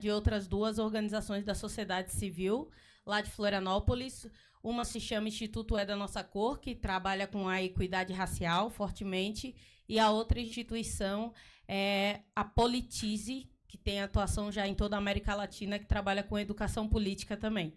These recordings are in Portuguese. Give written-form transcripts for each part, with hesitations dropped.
de outras duas organizações da sociedade civil, lá de Florianópolis. Uma se chama Instituto É da Nossa Cor, que trabalha com a equidade racial fortemente, e a outra instituição é a Politize, que tem atuação já em toda a América Latina, que trabalha com educação política também.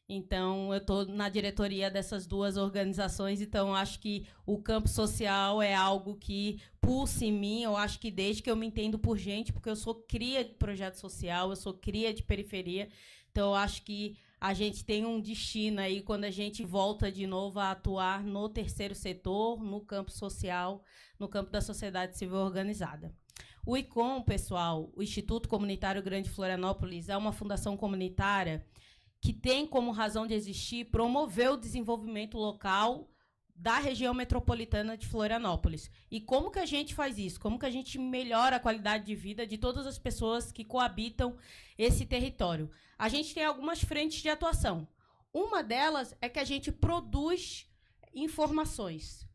Então, eu estou na diretoria dessas duas organizações, então acho que o campo social é algo que pulsa em mim. Eu acho que desde que eu me entendo por gente, porque eu sou cria de projeto social, eu sou cria de periferia, então eu acho que a gente tem um destino aí quando a gente volta de novo a atuar no terceiro setor, no campo social, no campo da sociedade civil organizada. O ICOM, pessoal, o Instituto Comunitário Grande Florianópolis, é uma fundação comunitária que tem como razão de existir promover o desenvolvimento local da região metropolitana de Florianópolis. E como que a gente faz isso? Como que a gente melhora a qualidade de vida de todas as pessoas que coabitam esse território? A gente tem algumas frentes de atuação. Uma delas é que a gente produz informações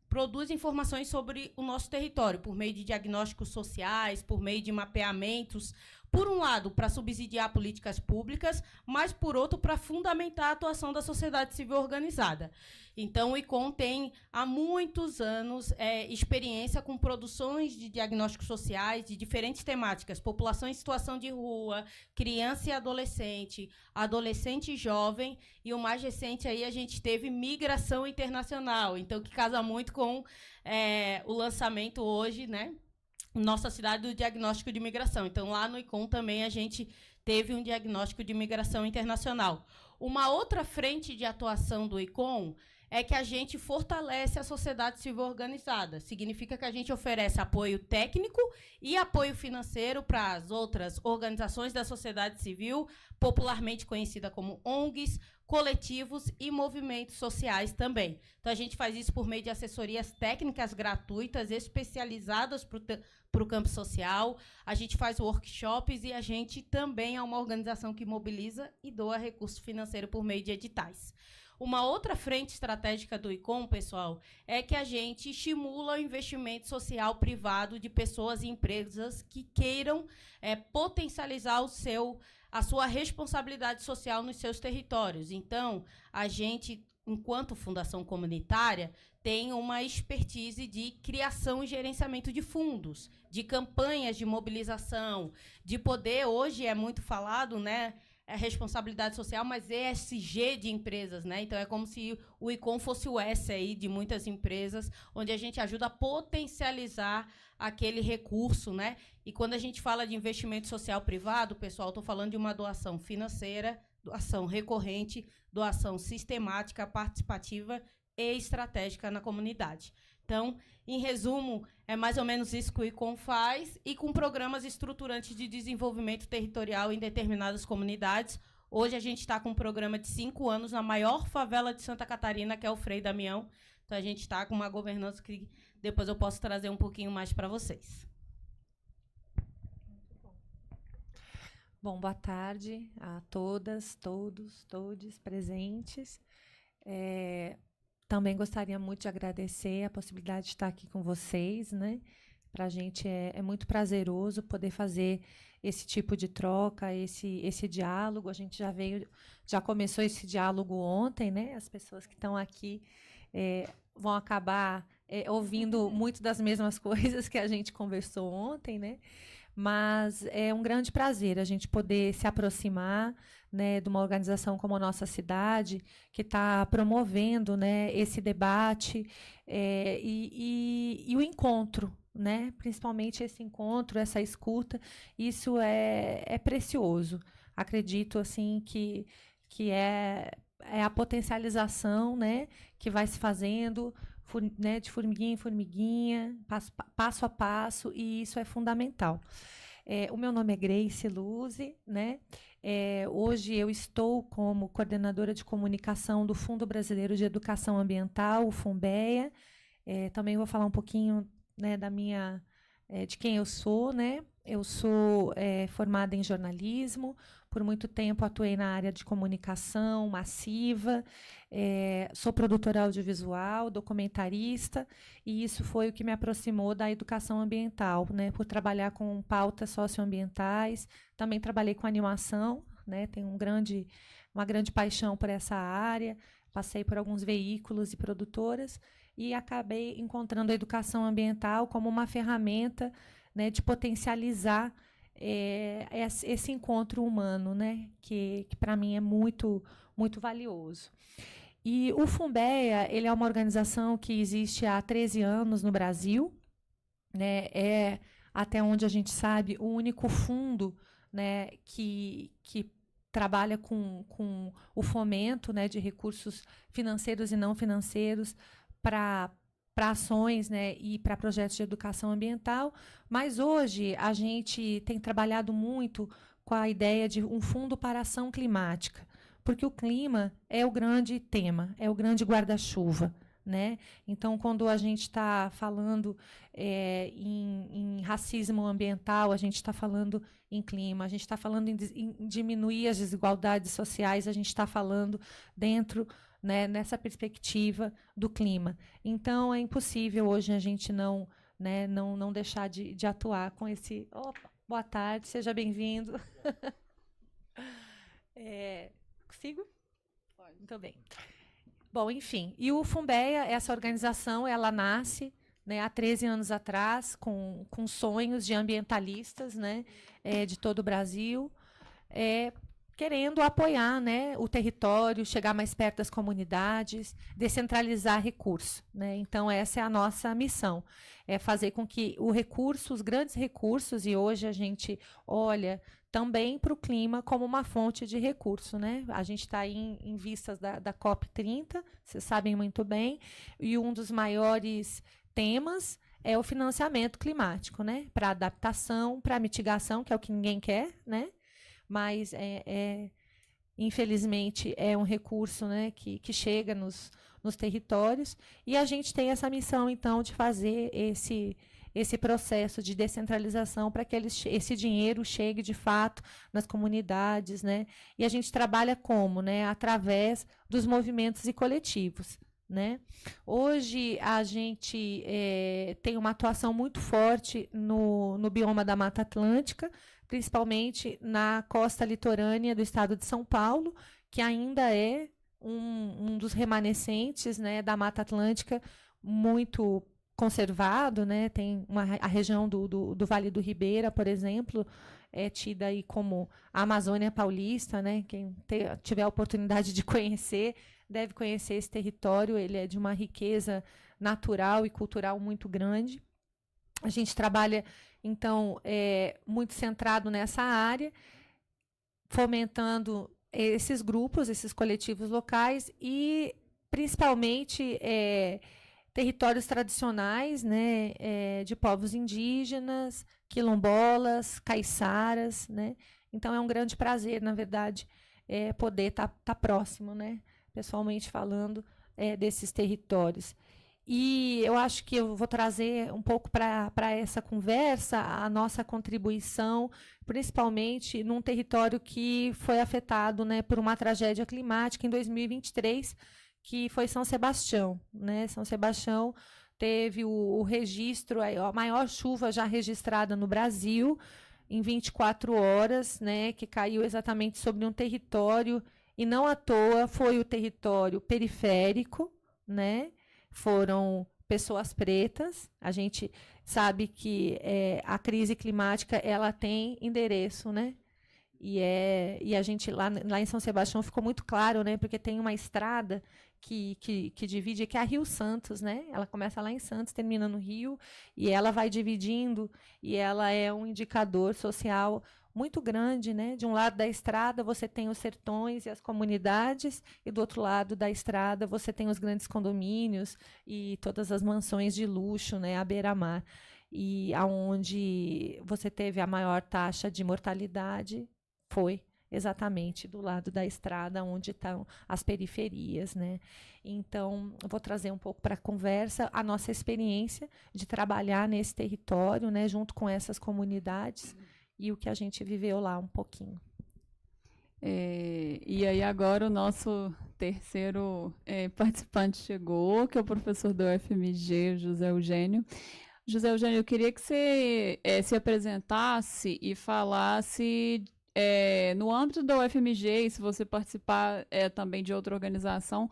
sobre o nosso território, por meio de diagnósticos sociais, por meio de mapeamentos, por um lado, para subsidiar políticas públicas, mas, por outro, para fundamentar a atuação da sociedade civil organizada. Então, o ICOM tem, há muitos anos, experiência com produções de diagnósticos sociais de diferentes temáticas: população em situação de rua, criança e adolescente, adolescente e jovem, e o mais recente aí a gente teve migração internacional, então que casa muito com o lançamento hoje, né, nossa cidade, do diagnóstico de migração. Então, lá no ICOM também a gente teve um diagnóstico de migração internacional. Uma outra frente de atuação do ICOM é que a gente fortalece a sociedade civil organizada. Significa que a gente oferece apoio técnico e apoio financeiro para as outras organizações da sociedade civil, popularmente conhecida como ONGs, coletivos e movimentos sociais também. Então, a gente faz isso por meio de assessorias técnicas gratuitas, especializadas para o campo social. A gente faz workshops e a gente também é uma organização que mobiliza e doa recurso financeiro por meio de editais. Uma outra frente estratégica do ICOM, pessoal, é que a gente estimula o investimento social privado de pessoas e empresas que queiram potencializar a sua responsabilidade social nos seus territórios. Então, a gente, enquanto fundação comunitária, tem uma expertise de criação e gerenciamento de fundos, de campanhas de mobilização, de poder. Hoje é muito falado, né, responsabilidade social, mas ESG de empresas, né? Então, é como se o ICOM fosse o S aí de muitas empresas, onde a gente ajuda a potencializar aquele recurso, né? E quando a gente fala de investimento social privado, pessoal, estou falando de uma doação financeira, doação recorrente, doação sistemática, participativa e estratégica na comunidade. Então, em resumo, é mais ou menos isso que o ICOM faz, e com programas estruturantes de desenvolvimento territorial em determinadas comunidades. Hoje a gente está com um programa de 5 anos na maior favela de Santa Catarina, que é o Frei Damião. Então, a gente está com uma governança que depois eu posso trazer um pouquinho mais para vocês. Bom, boa tarde a todas, todos presentes. Também gostaria muito de agradecer a possibilidade de estar aqui com vocês, né? Para a gente é muito prazeroso poder fazer esse tipo de troca, esse diálogo. A gente já começou esse diálogo ontem, né? As pessoas que estão aqui vão acabar ouvindo muito das mesmas coisas que a gente conversou ontem, né? Mas é um grande prazer a gente poder se aproximar, né, de uma organização como a Nossa Cidade, que está promovendo, né, esse debate e o encontro, né, principalmente esse encontro, essa escuta. Isso é precioso. Acredito assim que é a potencialização, né, que vai se fazendo, né, de formiguinha em formiguinha, passo a passo, e isso é fundamental. O meu nome é Grace Luzi, né? Hoje eu estou como coordenadora de comunicação do Fundo Brasileiro de Educação Ambiental, o FUNBEA. Também vou falar um pouquinho, né, de quem eu sou, né? Eu sou formada em jornalismo, por muito tempo atuei na área de comunicação massiva, sou produtora audiovisual, documentarista, e isso foi o que me aproximou da educação ambiental, né, por trabalhar com pautas socioambientais. Também trabalhei com animação, né, tenho uma grande paixão por essa área, passei por alguns veículos e produtoras, e acabei encontrando a educação ambiental como uma ferramenta, né, de potencializar esse encontro humano, né, que para mim é muito, muito valioso. E o Funbeia, ele é uma organização que existe há 13 anos no Brasil, né, é, até onde a gente sabe, o único fundo, né, que trabalha com o fomento, né, de recursos financeiros e não financeiros para ações, né, e para projetos de educação ambiental, mas hoje a gente tem trabalhado muito com a ideia de um fundo para ação climática, porque o clima é o grande tema, é o grande guarda-chuva, né? Então, quando a gente está falando em racismo ambiental, a gente está falando em clima, a gente está falando em diminuir as desigualdades sociais, a gente está falando dentro, né, nessa perspectiva do clima. Então, é impossível hoje a gente não, né, não deixar de atuar com esse... Opa, boa tarde, seja bem-vindo. Consigo? Pode. Muito bem. Bom, enfim, e o Funbeia, essa organização, ela nasce, né, há 13 anos atrás, com sonhos de ambientalistas, né, de todo o Brasil, querendo apoiar, né, o território, chegar mais perto das comunidades, descentralizar recursos, né? Então, essa é a nossa missão, é fazer com que os grandes recursos, e hoje a gente olha também para o clima como uma fonte de recurso, né? A gente está aí em vistas da COP30, vocês sabem muito bem, e um dos maiores temas é o financiamento climático, né? Para adaptação, para mitigação, que é o que ninguém quer, né? Mas, infelizmente, é um recurso, né, que chega nos territórios, e a gente tem essa missão, então, de fazer esse processo de descentralização para que esse dinheiro chegue, de fato, nas comunidades, né? E a gente trabalha como? Né? Através dos movimentos e coletivos. Né? Hoje, a gente tem uma atuação muito forte no bioma da Mata Atlântica, principalmente na costa litorânea do estado de São Paulo, que ainda é um dos remanescentes, né, da Mata Atlântica muito conservado, né? Tem a região do Vale do Ribeira, por exemplo, é tida aí como a Amazônia Paulista, né? Quem tiver a oportunidade de conhecer, deve conhecer esse território, ele é de uma riqueza natural e cultural muito grande. A gente trabalha, então, muito centrado nessa área, fomentando esses grupos, esses coletivos locais e, principalmente, territórios tradicionais, né, de povos indígenas, quilombolas, caiçaras, né? Então, é um grande prazer, na verdade, poder tá próximo, né, pessoalmente falando, desses territórios. E eu acho que eu vou trazer um pouco para essa conversa a nossa contribuição, principalmente num território que foi afetado, né, por uma tragédia climática em 2023, que foi São Sebastião. Né? São Sebastião teve o registro, a maior chuva já registrada no Brasil, em 24 horas, né, que caiu exatamente sobre um território, e não à toa foi o território periférico, né? Foram pessoas pretas. A gente sabe que a crise climática ela tem endereço, né? E a gente lá em São Sebastião ficou muito claro, né? Porque tem uma estrada que divide, que é a Rio Santos, né? Ela começa lá em Santos, termina no Rio, e ela vai dividindo, e ela é um indicador social muito grande, né? De um lado da estrada você tem os sertões e as comunidades, e do outro lado da estrada você tem os grandes condomínios e todas as mansões de luxo, né? À beira-mar. E aonde você teve a maior taxa de mortalidade foi exatamente do lado da estrada, onde estão as periferias, né? Então, eu vou trazer um pouco para a conversa a nossa experiência de trabalhar nesse território, né, junto com essas comunidades e o que a gente viveu lá um pouquinho. E aí agora o nosso terceiro participante chegou, que é o professor da UFMG, José Eugênio. José Eugênio, eu queria que você se apresentasse e falasse no âmbito da UFMG, e se você participar também de outra organização,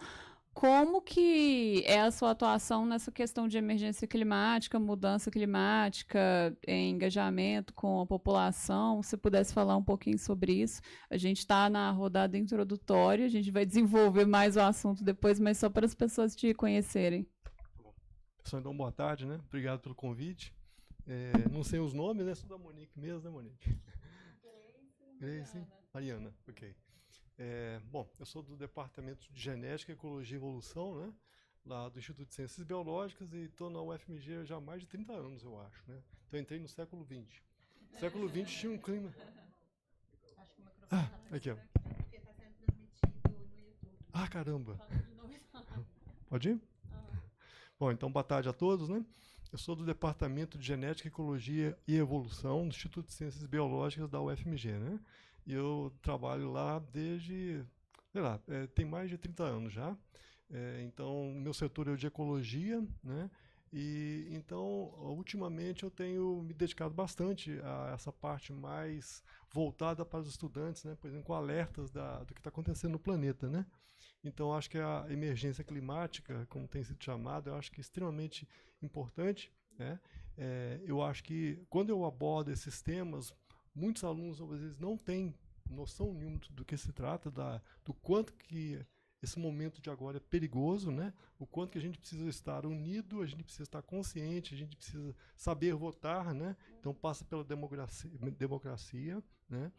como que é a sua atuação nessa questão de emergência climática, mudança climática, engajamento com a população? Se pudesse falar um pouquinho sobre isso. A gente está na rodada introdutória, a gente vai desenvolver mais o assunto depois, mas só para as pessoas te conhecerem. Pessoal, então, boa tarde, né? Obrigado pelo convite. Não sei os nomes, né? Sou da Monique mesmo, né, Monique? Grace, Mariana, ok. Bom, eu sou do Departamento de Genética, Ecologia e Evolução, né? Lá do Instituto de Ciências Biológicas, e estou na UFMG já há mais de 30 anos, eu acho, né? Então, entrei no século XX. No século XX tinha um clima... Aqui, ó. Ah, caramba! Pode ir? Bom, então, boa tarde a todos, né? Eu sou do Departamento de Genética, Ecologia e Evolução do Instituto de Ciências Biológicas da UFMG, né? E eu trabalho lá desde, sei lá, tem mais de 30 anos já. Então, meu setor é o de ecologia, né? E então, ultimamente, eu tenho me dedicado bastante a essa parte mais voltada para os estudantes, né? Por exemplo, com alertas do que está acontecendo no planeta, né? Então, acho que a emergência climática, como tem sido chamado, eu acho que é extremamente importante, né? Eu acho que, quando eu abordo esses temas, muitos alunos, às vezes, não têm noção nenhuma do que se trata, do quanto que esse momento de agora é perigoso, né? O quanto que a gente precisa estar unido, a gente precisa estar consciente, a gente precisa saber votar, né? Então, passa pela democracia, né?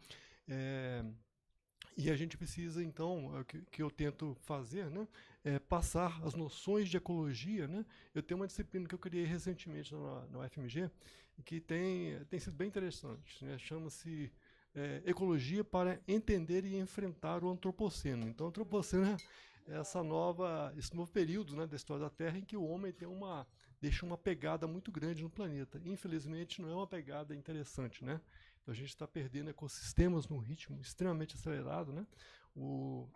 E a gente precisa, então, que eu tento fazer, né? Passar as noções de ecologia, né? Eu tenho uma disciplina que eu criei recentemente na UFMG, que tem sido bem interessante, né? Chama-se Ecologia para Entender e Enfrentar o Antropoceno. Então, o Antropoceno é esse novo período, né, da história da Terra em que o homem deixa uma pegada muito grande no planeta. Infelizmente, não é uma pegada interessante, né? Então, a gente está perdendo ecossistemas num ritmo extremamente acelerado, né? O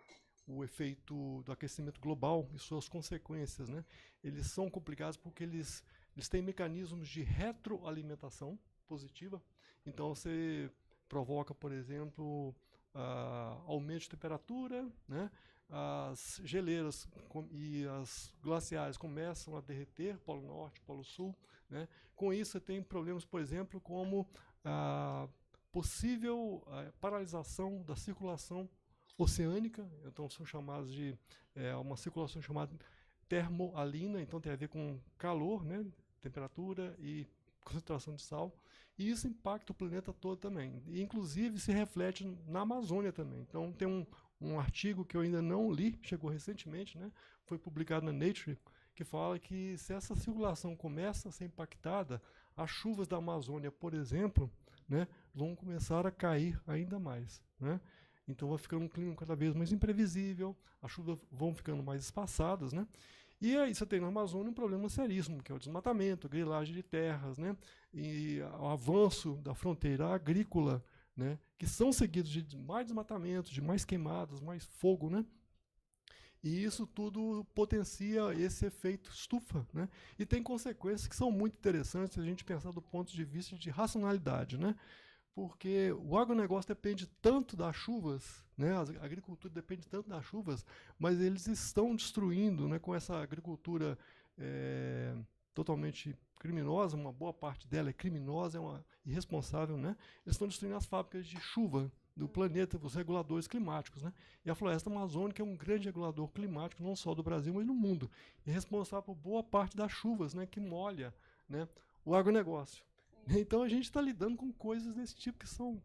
efeito do aquecimento global e suas consequências, né? Eles são complicados porque eles têm mecanismos de retroalimentação positiva. Então, você provoca, por exemplo, aumento de temperatura, né? As geleiras e as glaciares começam a derreter, Polo Norte, Polo Sul, né? Com isso, você tem problemas, por exemplo, como a possível paralisação da circulação oceânica. Então, são chamados de uma circulação chamada termoalina, então tem a ver com calor, né? Temperatura e concentração de sal. E isso impacta o planeta todo também. E, inclusive, se reflete na Amazônia também. Então, tem um artigo que eu ainda não li, chegou recentemente, né? Foi publicado na Nature, que fala que se essa circulação começa a ser impactada, as chuvas da Amazônia, por exemplo, né, vão começar a cair ainda mais, né? Então vai ficando um clima cada vez mais imprevisível, as chuvas vão ficando mais espaçadas, né? E aí você tem na Amazônia um problema seríssimo, que é o desmatamento, a grilagem de terras, né? E o avanço da fronteira agrícola, né? Que são seguidos de mais desmatamento, de mais queimadas, mais fogo, né? E isso tudo potencia esse efeito estufa, né? E tem consequências que são muito interessantes se a gente pensar do ponto de vista de racionalidade, né? Porque o agronegócio depende tanto das chuvas, né? A agricultura depende tanto das chuvas, mas eles estão destruindo, né, com essa agricultura totalmente criminosa, uma boa parte dela é criminosa, irresponsável, né? Eles estão destruindo as fábricas de chuva do planeta, os reguladores climáticos, né? E a floresta amazônica é um grande regulador climático, não só do Brasil, mas no mundo. E é responsável por boa parte das chuvas, né, que molha, né, o agronegócio. Então a gente está lidando com coisas desse tipo que são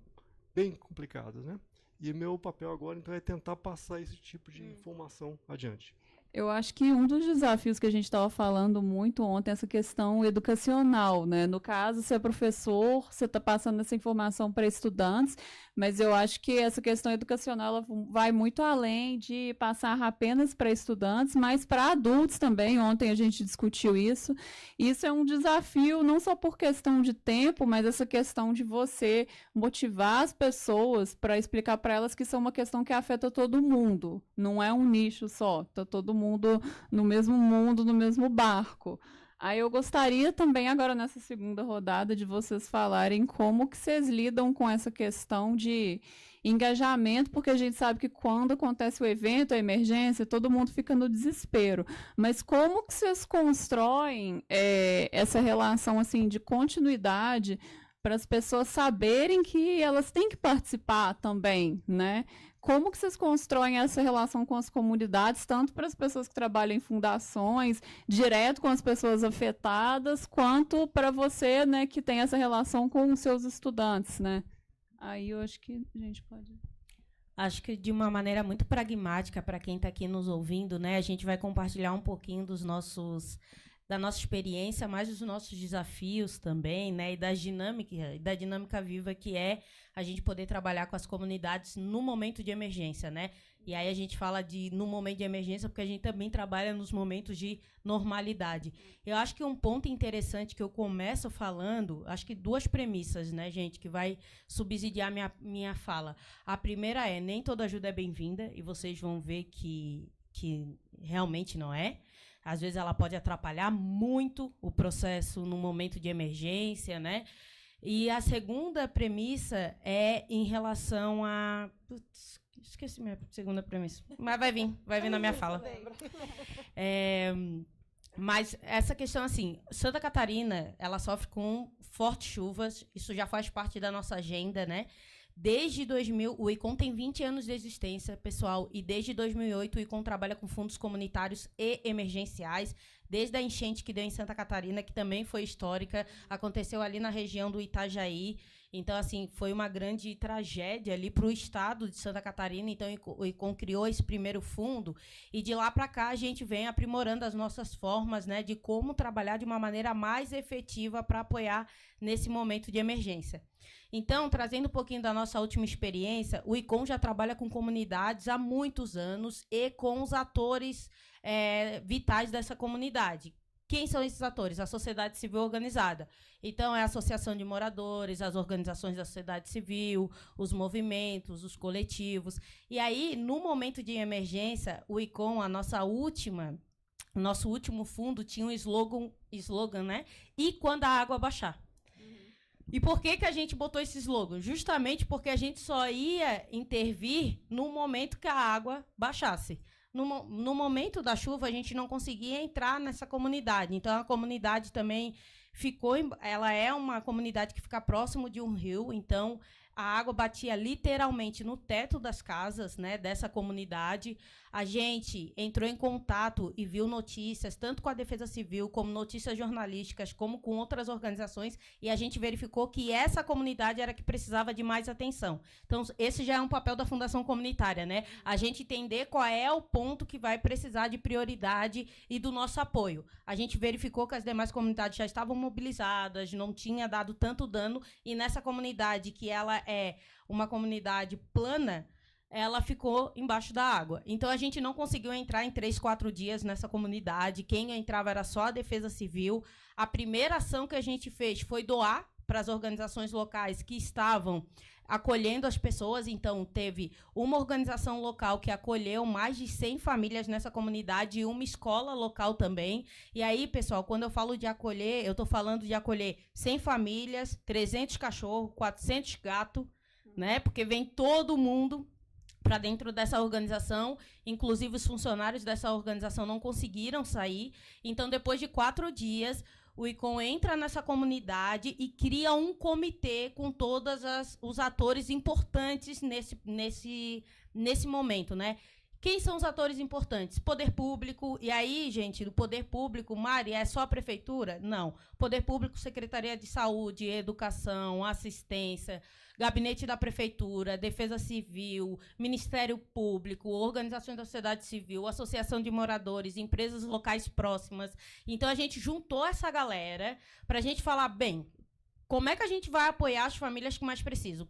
bem complicadas, né? E meu papel agora, então, é tentar passar esse tipo de informação adiante. Eu acho que um dos desafios que a gente estava falando muito ontem é essa questão educacional, né? No caso, você é professor, você está passando essa informação para estudantes, mas eu acho que essa questão educacional ela vai muito além de passar apenas para estudantes, mas para adultos também. Ontem a gente discutiu isso. Isso é um desafio não só por questão de tempo, mas essa questão de você motivar as pessoas para explicar para elas que isso é uma questão que afeta todo mundo. Não é um nicho só, está todo mundo no mesmo mundo, no mesmo barco. Aí eu gostaria também, agora nessa segunda rodada, de vocês falarem como que vocês lidam com essa questão de engajamento, porque a gente sabe que quando acontece o evento, a emergência, todo mundo fica no desespero. Mas como que vocês constroem essa relação assim de continuidade para as pessoas saberem que elas têm que participar também, né? Como que vocês constroem essa relação com as comunidades, tanto para as pessoas que trabalham em fundações, direto com as pessoas afetadas, quanto para você, né, que tem essa relação com os seus estudantes, né? Aí eu acho que a gente pode... Acho que de uma maneira muito pragmática, para quem está aqui nos ouvindo, né, a gente vai compartilhar um pouquinho da nossa experiência, mais dos nossos desafios também, né, e da dinâmica viva que é a gente poder trabalhar com as comunidades no momento de emergência, né? E aí a gente fala de no momento de emergência porque a gente também trabalha nos momentos de normalidade. Eu acho que um ponto interessante que eu começo falando, acho que 2 premissas, né, gente, que vai subsidiar minha fala. A primeira é, nem toda ajuda é bem-vinda, e vocês vão ver que realmente não é. Às vezes ela pode atrapalhar muito o processo no momento de emergência, né? E a segunda premissa é em relação a... Putz, esqueci minha segunda premissa. Mas vai vir na minha fala. Mas essa questão, assim, Santa Catarina, ela sofre com fortes chuvas, isso já faz parte da nossa agenda, né? Desde 2000, o ICOM tem 20 anos de existência, pessoal, e desde 2008 o ICOM trabalha com fundos comunitários e emergenciais, desde a enchente que deu em Santa Catarina, que também foi histórica, aconteceu ali na região do Itajaí. Então, assim, foi uma grande tragédia ali para o estado de Santa Catarina. Então, o ICOM criou esse primeiro fundo e de lá para cá a gente vem aprimorando as nossas formas, né, de como trabalhar de uma maneira mais efetiva para apoiar nesse momento de emergência. Então, trazendo um pouquinho da nossa última experiência, o ICOM já trabalha com comunidades há muitos anos e com os atores vitais dessa comunidade. Quem são esses atores? A sociedade civil organizada. Então, é a associação de moradores, as organizações da sociedade civil, os movimentos, os coletivos. E aí, no momento de emergência, o ICOM, nosso último fundo, tinha um slogan, né? E quando a água baixar. E por que a gente botou esse slogan? Justamente porque a gente só ia intervir no momento que a água baixasse. No momento da chuva, a gente não conseguia entrar nessa comunidade. Então, a comunidade também ela é uma comunidade que fica próximo de um rio, então a água batia literalmente no teto das casas, né, dessa comunidade. A gente entrou em contato e viu notícias, tanto com a Defesa Civil, como notícias jornalísticas, como com outras organizações, e a gente verificou que essa comunidade era que precisava de mais atenção. Então, esse já é um papel da Fundação Comunitária, né? A gente entender qual é o ponto que vai precisar de prioridade e do nosso apoio. A gente verificou que as demais comunidades já estavam mobilizadas, não tinha dado tanto dano, e nessa comunidade, que ela é uma comunidade plana, ela ficou embaixo da água. Então, a gente não conseguiu entrar em 3, 4 dias nessa comunidade. Quem entrava era só a Defesa Civil. A primeira ação que a gente fez foi doar para as organizações locais que estavam acolhendo as pessoas. Então, teve uma organização local que acolheu mais de 100 famílias nessa comunidade e uma escola local também. E aí, pessoal, quando eu falo de acolher, eu estou falando de acolher 100 famílias, 300 cachorros, 400 gatos, né? Porque vem todo mundo para dentro dessa organização, inclusive os funcionários dessa organização não conseguiram sair. Então, depois de 4 dias, o ICOM entra nessa comunidade e cria um comitê com todos os atores importantes nesse momento, né? Quem são os atores importantes? Poder público. E aí, gente, do poder público, Mari, é só a prefeitura? Não. Poder público, Secretaria de Saúde, Educação, Assistência, Gabinete da Prefeitura, Defesa Civil, Ministério Público, Organizações da Sociedade Civil, Associação de Moradores, empresas locais próximas. Então, a gente juntou essa galera para a gente falar, bem, como é que a gente vai apoiar as famílias que mais precisam?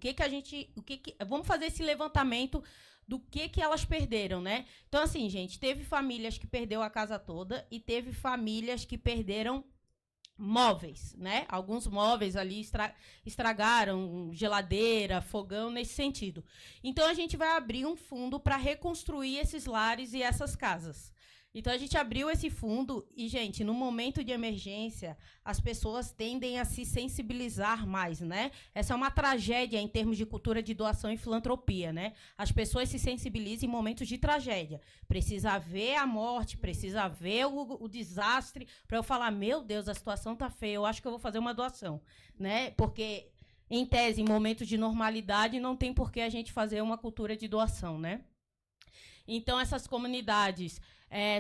Vamos fazer esse levantamento do que elas perderam, né? Então, assim, gente, teve famílias que perdeu a casa toda e teve famílias que perderam móveis, né? Alguns móveis ali estragaram, geladeira, fogão, nesse sentido. Então, a gente vai abrir um fundo para reconstruir esses lares e essas casas. Então, a gente abriu esse fundo e, gente, no momento de emergência, as pessoas tendem a se sensibilizar mais, né? Essa é uma tragédia em termos de cultura de doação e filantropia, né? As pessoas se sensibilizam em momentos de tragédia. Precisa ver a morte, precisa ver o desastre, para eu falar, meu Deus, a situação está feia, eu acho que eu vou fazer uma doação, né? Porque, em tese, em momentos de normalidade, não tem por que a gente fazer uma cultura de doação, né? Então, essas comunidades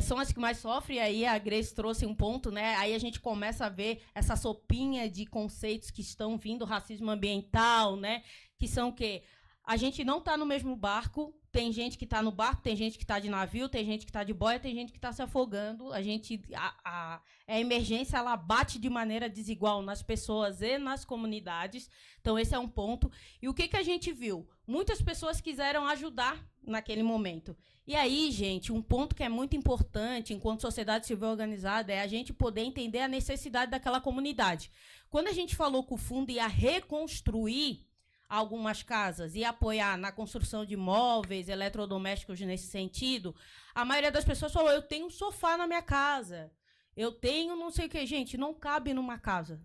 são as que mais sofrem, aí a Grace trouxe um ponto, né? Aí a gente começa a ver essa sopinha de conceitos que estão vindo, racismo ambiental, né? Que são o quê? A gente não está no mesmo barco, tem gente que está no barco, tem gente que está de navio, tem gente que está de boia, tem gente que está se afogando. A emergência, ela bate de maneira desigual nas pessoas e nas comunidades. Então, esse é um ponto. E o que a gente viu? Muitas pessoas quiseram ajudar naquele momento. E aí, gente, um ponto que é muito importante, enquanto sociedade civil organizada, é a gente poder entender a necessidade daquela comunidade. Quando a gente falou que o fundo ia reconstruir algumas casas e apoiar na construção de móveis, eletrodomésticos nesse sentido, a maioria das pessoas falou, eu tenho um sofá na minha casa, eu tenho não sei o que. Gente, não cabe numa casa,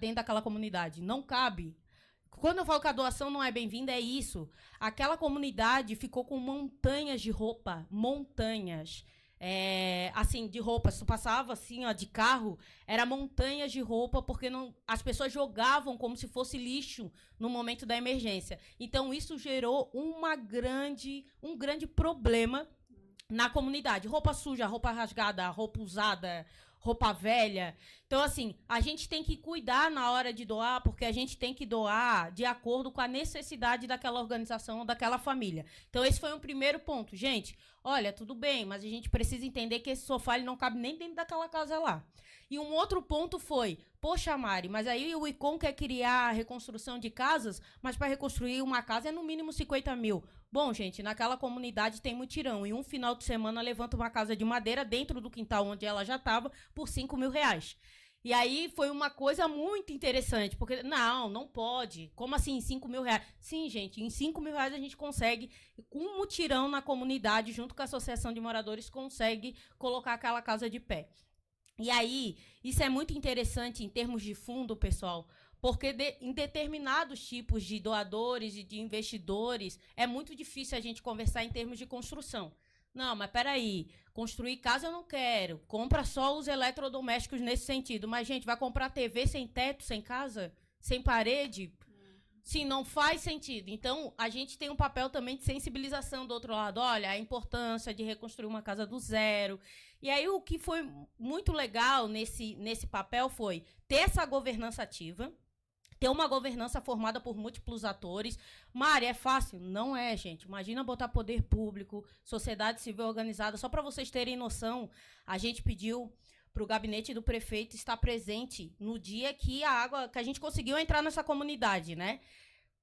dentro daquela comunidade, não cabe. Quando eu falo que a doação não é bem-vinda, é isso. Aquela comunidade ficou com montanhas de roupa, montanhas. Assim, de roupa. Se tu passava assim, ó, de carro, era montanhas de roupa, porque as pessoas jogavam como se fosse lixo no momento da emergência. Então, isso gerou um grande problema na comunidade. Roupa suja, roupa rasgada, roupa usada, roupa velha. Então, assim, a gente tem que cuidar na hora de doar, porque a gente tem que doar de acordo com a necessidade daquela organização ou daquela família. Então, esse foi um primeiro ponto. Gente, olha, tudo bem, mas a gente precisa entender que esse sofá ele não cabe nem dentro daquela casa lá. E um outro ponto foi, poxa, Mari, mas aí o ICOM quer criar a reconstrução de casas, mas para reconstruir uma casa é no mínimo 50 mil. Bom, gente, naquela comunidade tem mutirão. E um final de semana levanta uma casa de madeira dentro do quintal onde ela já estava por 5 mil reais. E aí foi uma coisa muito interessante, porque não pode. Como assim, 5 mil reais? Sim, gente, em 5 mil reais a gente consegue, com um mutirão na comunidade, junto com a Associação de Moradores, consegue colocar aquela casa de pé. E aí, isso é muito interessante em termos de fundo, pessoal, porque em determinados tipos de doadores e de investidores, é muito difícil a gente conversar em termos de construção. Não, mas peraí, construir casa eu não quero, compra só os eletrodomésticos nesse sentido. Mas, gente, vai comprar TV sem teto, sem casa, sem parede? Sim, não faz sentido. Então, a gente tem um papel também de sensibilização do outro lado. Olha, a importância de reconstruir uma casa do zero. E aí, o que foi muito legal nesse papel foi ter essa governança ativa, ter uma governança formada por múltiplos atores. Mari, é fácil? Não é, gente. Imagina botar poder público, sociedade civil organizada. Só para vocês terem noção, a gente pediu para o gabinete do prefeito estar presente no dia que a gente conseguiu entrar nessa comunidade, né?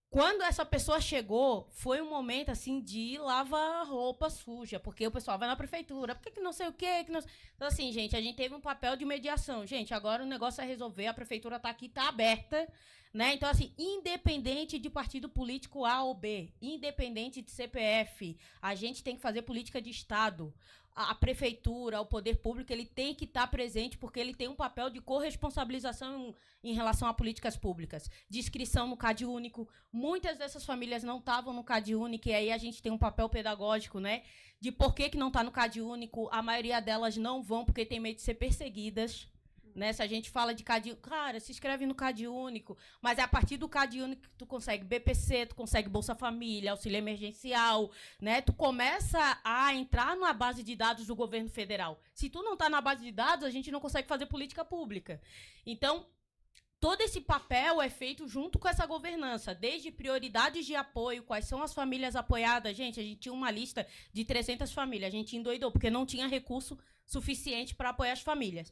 Quando essa pessoa chegou, foi um momento assim de lavar roupa suja, porque o pessoal vai na prefeitura, por que não sei o quê? Que não... Então, assim, gente, a gente teve um papel de mediação. Gente, agora o negócio é resolver, a prefeitura está aqui, está aberta, né? Então, assim, independente de partido político A ou B, independente de CPF, a gente tem que fazer política de Estado. A prefeitura, o poder público, ele tem que estar presente porque ele tem um papel de corresponsabilização em relação a políticas públicas. De inscrição no CAD único. Muitas dessas famílias não estavam no CAD único e aí a gente tem um papel pedagógico, né? De por que não está no CAD único. A maioria delas não vão porque tem medo de ser perseguidas, né? Se a gente fala de CAD, cara, se inscreve no CAD único, mas é a partir do CAD único que tu consegue BPC, tu consegue Bolsa Família, auxílio emergencial, né? Tu começa a entrar na base de dados do governo federal. Se tu não está na base de dados, a gente não consegue fazer política pública. Então, todo esse papel é feito junto com essa governança, desde prioridades de apoio, quais são as famílias apoiadas. Gente, a gente tinha uma lista de 300 famílias, a gente endoidou, porque não tinha recurso suficiente para apoiar as famílias.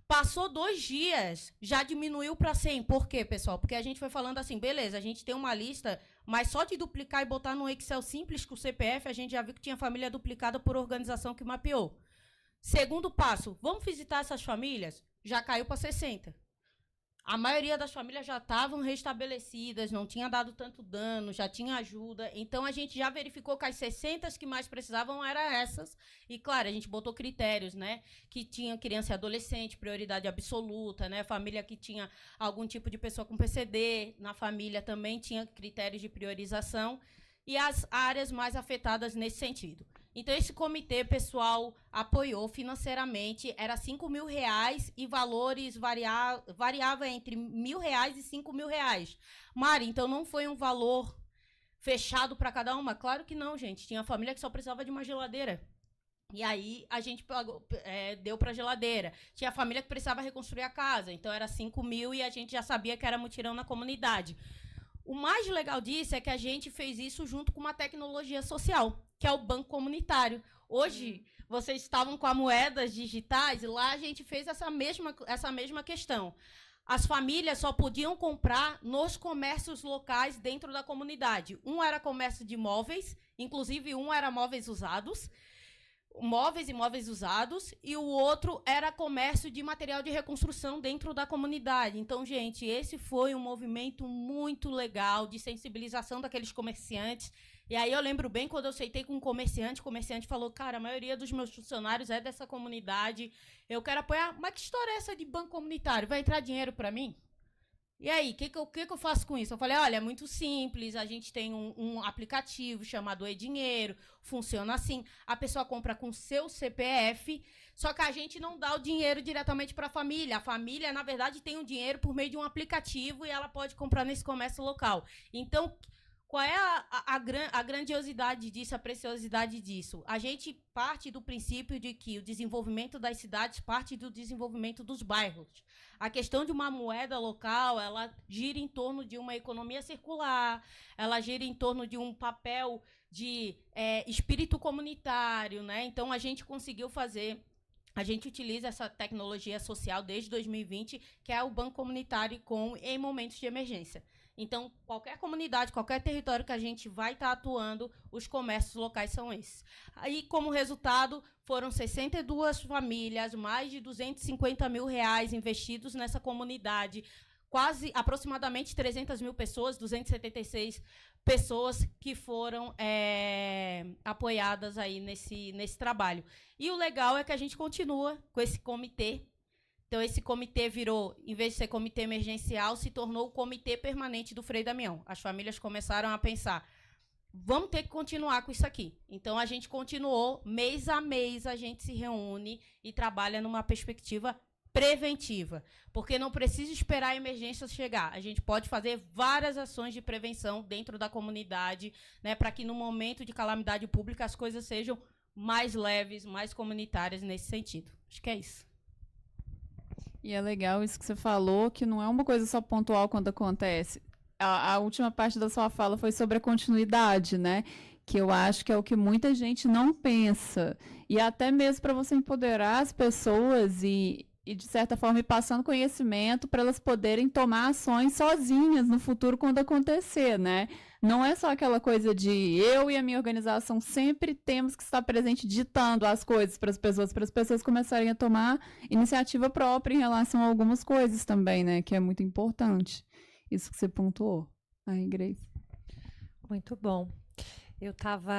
Passou 2 dias, já diminuiu para 100. Por quê, pessoal? Porque a gente foi falando assim, beleza, a gente tem uma lista, mas só de duplicar e botar no Excel simples com o CPF, a gente já viu que tinha família duplicada por organização que mapeou. Segundo passo, vamos visitar essas famílias? Já caiu para 60. A maioria das famílias já estavam restabelecidas, não tinha dado tanto dano, já tinha ajuda. Então, a gente já verificou que as 60 que mais precisavam eram essas. E, claro, a gente botou critérios, né? Que tinha criança e adolescente, prioridade absoluta, né? Família que tinha algum tipo de pessoa com PCD. Na família também tinha critérios de priorização. E as áreas mais afetadas nesse sentido. Então, esse comitê, pessoal, apoiou financeiramente, era R$5.000 e valores variava entre R$1.000 e R$5.000. Mari, então não foi um valor fechado para cada uma? Claro que não, gente. Tinha família que só precisava de uma geladeira. E aí, a gente pagou, deu para geladeira. Tinha família que precisava reconstruir a casa, então era 5.000 e a gente já sabia que era mutirão na comunidade. O mais legal disso é que a gente fez isso junto com uma tecnologia social, que é o Banco Comunitário. Hoje, vocês estavam com as moedas digitais e lá a gente fez essa mesma questão. As famílias só podiam comprar nos comércios locais dentro da comunidade. Um era comércio de móveis, inclusive um era móveis usados, móveis e móveis usados, e o outro era comércio de material de reconstrução dentro da comunidade. Então, gente, esse foi um movimento muito legal de sensibilização daqueles comerciantes. E aí eu lembro bem quando eu sentei com um comerciante, o comerciante falou, cara, a maioria dos meus funcionários é dessa comunidade, eu quero apoiar, mas que história é essa de banco comunitário? Vai entrar dinheiro para mim? E aí, o que eu faço com isso? Eu falei, olha, é muito simples, a gente tem um aplicativo chamado E-Dinheiro, funciona assim, a pessoa compra com seu CPF, só que a gente não dá o dinheiro diretamente para a família, na verdade, tem o dinheiro por meio de um aplicativo e ela pode comprar nesse comércio local. Então, qual é a grandiosidade disso, a preciosidade disso? A gente parte do princípio de que o desenvolvimento das cidades parte do desenvolvimento dos bairros. A questão de uma moeda local, ela gira em torno de uma economia circular, ela gira em torno de um papel de espírito comunitário, né? Então, a gente conseguiu fazer... A gente utiliza essa tecnologia social desde 2020, que é o Banco Comunitário em momentos de emergência. Então, qualquer comunidade, qualquer território que a gente vai estar atuando, os comércios locais são esses. Aí, como resultado, foram 62 famílias, mais de R$250 mil investidos nessa comunidade, aproximadamente 300 mil pessoas, 276 pessoas que foram apoiadas aí nesse trabalho. E o legal é que a gente continua com esse comitê. Então, esse comitê virou, em vez de ser comitê emergencial, se tornou o comitê permanente do Frei Damião. As famílias começaram a pensar, vamos ter que continuar com isso aqui. Então, a gente continuou, mês a mês, a gente se reúne e trabalha numa perspectiva preventiva, porque não precisa esperar a emergência chegar. A gente pode fazer várias ações de prevenção dentro da comunidade, né, para que, no momento de calamidade pública, as coisas sejam mais leves, mais comunitárias nesse sentido. Acho que é isso. E é legal isso que você falou, que não é uma coisa só pontual quando acontece. A última parte da sua fala foi sobre a continuidade, né? Que eu acho que é o que muita gente não pensa. E até mesmo para você empoderar as pessoas e, de certa forma, ir passando conhecimento para elas poderem tomar ações sozinhas no futuro quando acontecer, né? Não é só aquela coisa de eu e a minha organização sempre temos que estar presente ditando as coisas para as pessoas começarem a tomar iniciativa própria em relação a algumas coisas também, né? Que é muito importante. Isso que você pontuou. Aí, Grace. Muito bom. Eu estava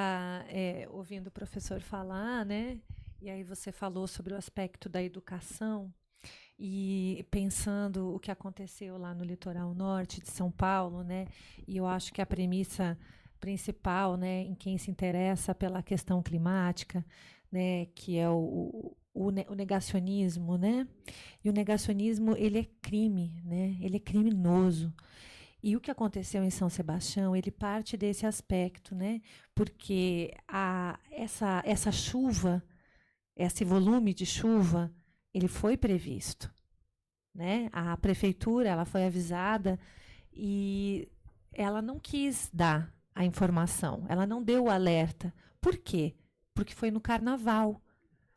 ouvindo o professor falar, né? E aí você falou sobre o aspecto da educação. E pensando o que aconteceu lá no litoral norte de São Paulo, né? E eu acho que a premissa principal, né, em quem se interessa pela questão climática, né, que é o negacionismo, né? E o negacionismo, ele é crime, né? Ele é criminoso. E o que aconteceu em São Sebastião, ele parte desse aspecto, né? Porque essa chuva, esse volume de chuva, ele foi previsto, né? A prefeitura, ela foi avisada e ela não quis dar a informação, ela não deu o alerta. Por quê? Porque foi no carnaval.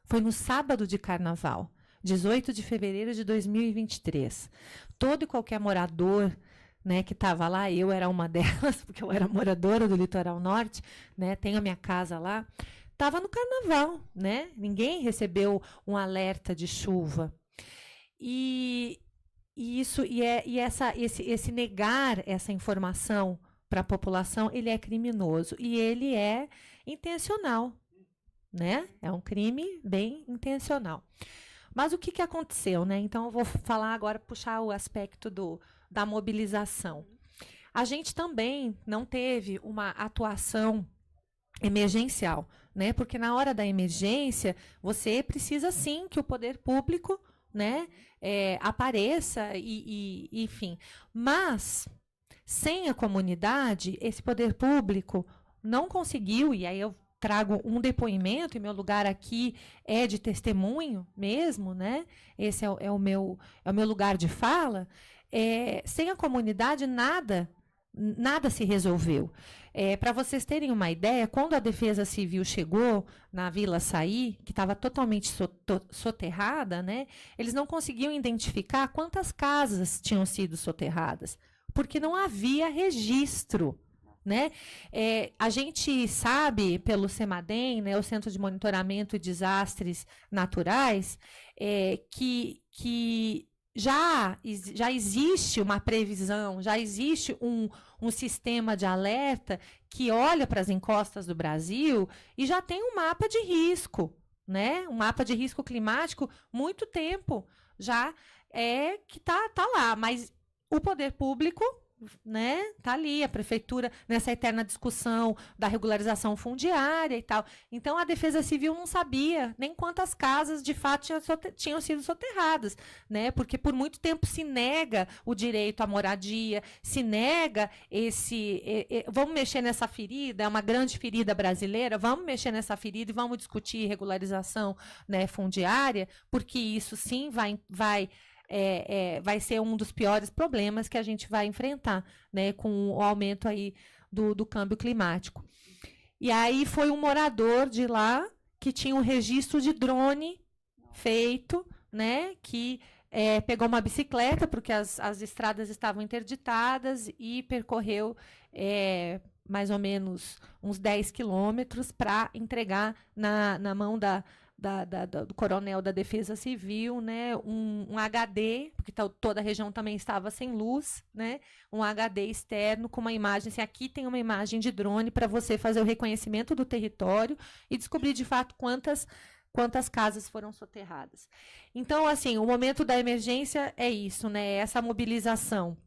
Foi no sábado de carnaval, 18 de fevereiro de 2023. Todo e qualquer morador, né, que estava lá, eu era uma delas, porque eu era moradora do Litoral Norte, né, tenho a minha casa lá, estava no carnaval, né? Ninguém recebeu um alerta de chuva. Esse negar essa informação para a população, ele é criminoso e ele é intencional, né? É um crime bem intencional. Mas o que aconteceu, né? Então, eu vou falar agora, puxar o aspecto da mobilização. A gente também não teve uma atuação emergencial, né? Porque na hora da emergência, você precisa sim que o poder público, né, apareça enfim. Mas, sem a comunidade, esse poder público não conseguiu, e aí eu trago um depoimento, e meu lugar aqui é de testemunho mesmo, né? Esse é o meu lugar de fala. Sem a comunidade, nada se resolveu. Para vocês terem uma ideia, quando a Defesa Civil chegou na Vila Saí, que estava totalmente soterrada, né, eles não conseguiam identificar quantas casas tinham sido soterradas, porque não havia registro. Né? A gente sabe, pelo CEMADEM, né, o Centro de Monitoramento de Desastres Naturais, que já existe uma previsão, já existe um sistema de alerta que olha para as encostas do Brasil e já tem um mapa de risco, né? Um mapa de risco climático, muito tempo já que tá lá, mas o poder público, né, tá ali, a prefeitura nessa eterna discussão da regularização fundiária e tal. Então a Defesa Civil não sabia nem quantas casas de fato tinham sido soterradas, né? Porque por muito tempo se nega o direito à moradia, se nega vamos mexer nessa ferida, é uma grande ferida brasileira, vamos mexer nessa ferida e vamos discutir regularização, né, fundiária, porque isso sim vai ser um dos piores problemas que a gente vai enfrentar, né, com o aumento aí do câmbio climático. E aí foi um morador de lá que tinha um registro de drone feito, né, que pegou uma bicicleta, porque as estradas estavam interditadas, e percorreu mais ou menos uns 10 quilômetros para entregar na mão do coronel da Defesa Civil, né, um HD, porque toda a região também estava sem luz, né, um HD externo com uma imagem, assim, aqui tem uma imagem de drone para você fazer o reconhecimento do território e descobrir de fato quantas casas foram soterradas. Então, assim, o momento da emergência é isso, né, essa mobilização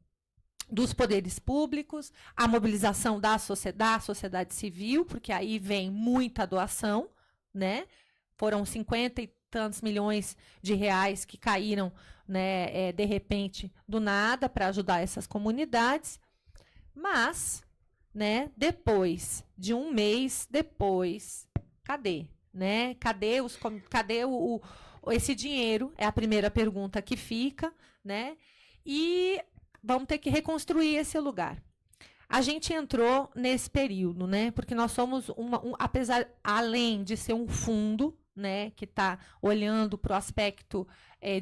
dos poderes públicos, a mobilização da sociedade civil, porque aí vem muita doação, né? Foram 50 e tantos milhões de reais que caíram, né, de repente, do nada, para ajudar essas comunidades. Mas, né, depois de um mês depois, cadê? Né? Cadê esse dinheiro? É a primeira pergunta que fica, né? E vamos ter que reconstruir esse lugar. A gente entrou nesse período, né? Porque nós somos além de ser um fundo, né, que está olhando para o aspecto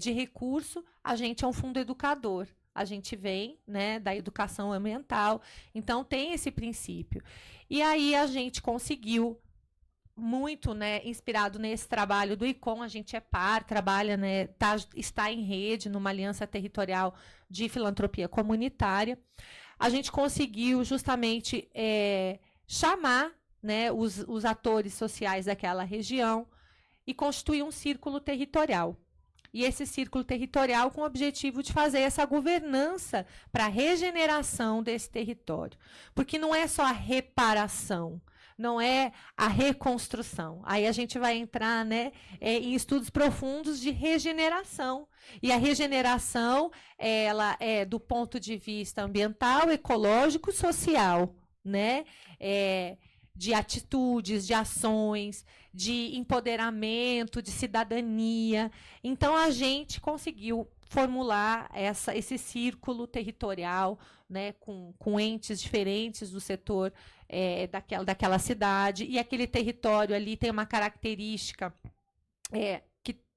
de recurso, a gente é um fundo educador. A gente vem, né, da educação ambiental, então tem esse princípio. E aí a gente conseguiu, muito, né, inspirado nesse trabalho do ICOM, a gente trabalha, né, está em rede, numa aliança territorial de filantropia comunitária. A gente conseguiu justamente chamar, né, os atores sociais daquela região e constituir um círculo territorial. E esse círculo territorial com o objetivo de fazer essa governança para a regeneração desse território. Porque não é só a reparação, não é a reconstrução. Aí a gente vai entrar, né, em estudos profundos de regeneração. E a regeneração, ela é do ponto de vista ambiental, ecológico, social, né? De atitudes, de ações, de empoderamento, de cidadania. Então, a gente conseguiu formular esse círculo territorial, né, com entes diferentes do setor daquela cidade, e aquele território ali tem uma característica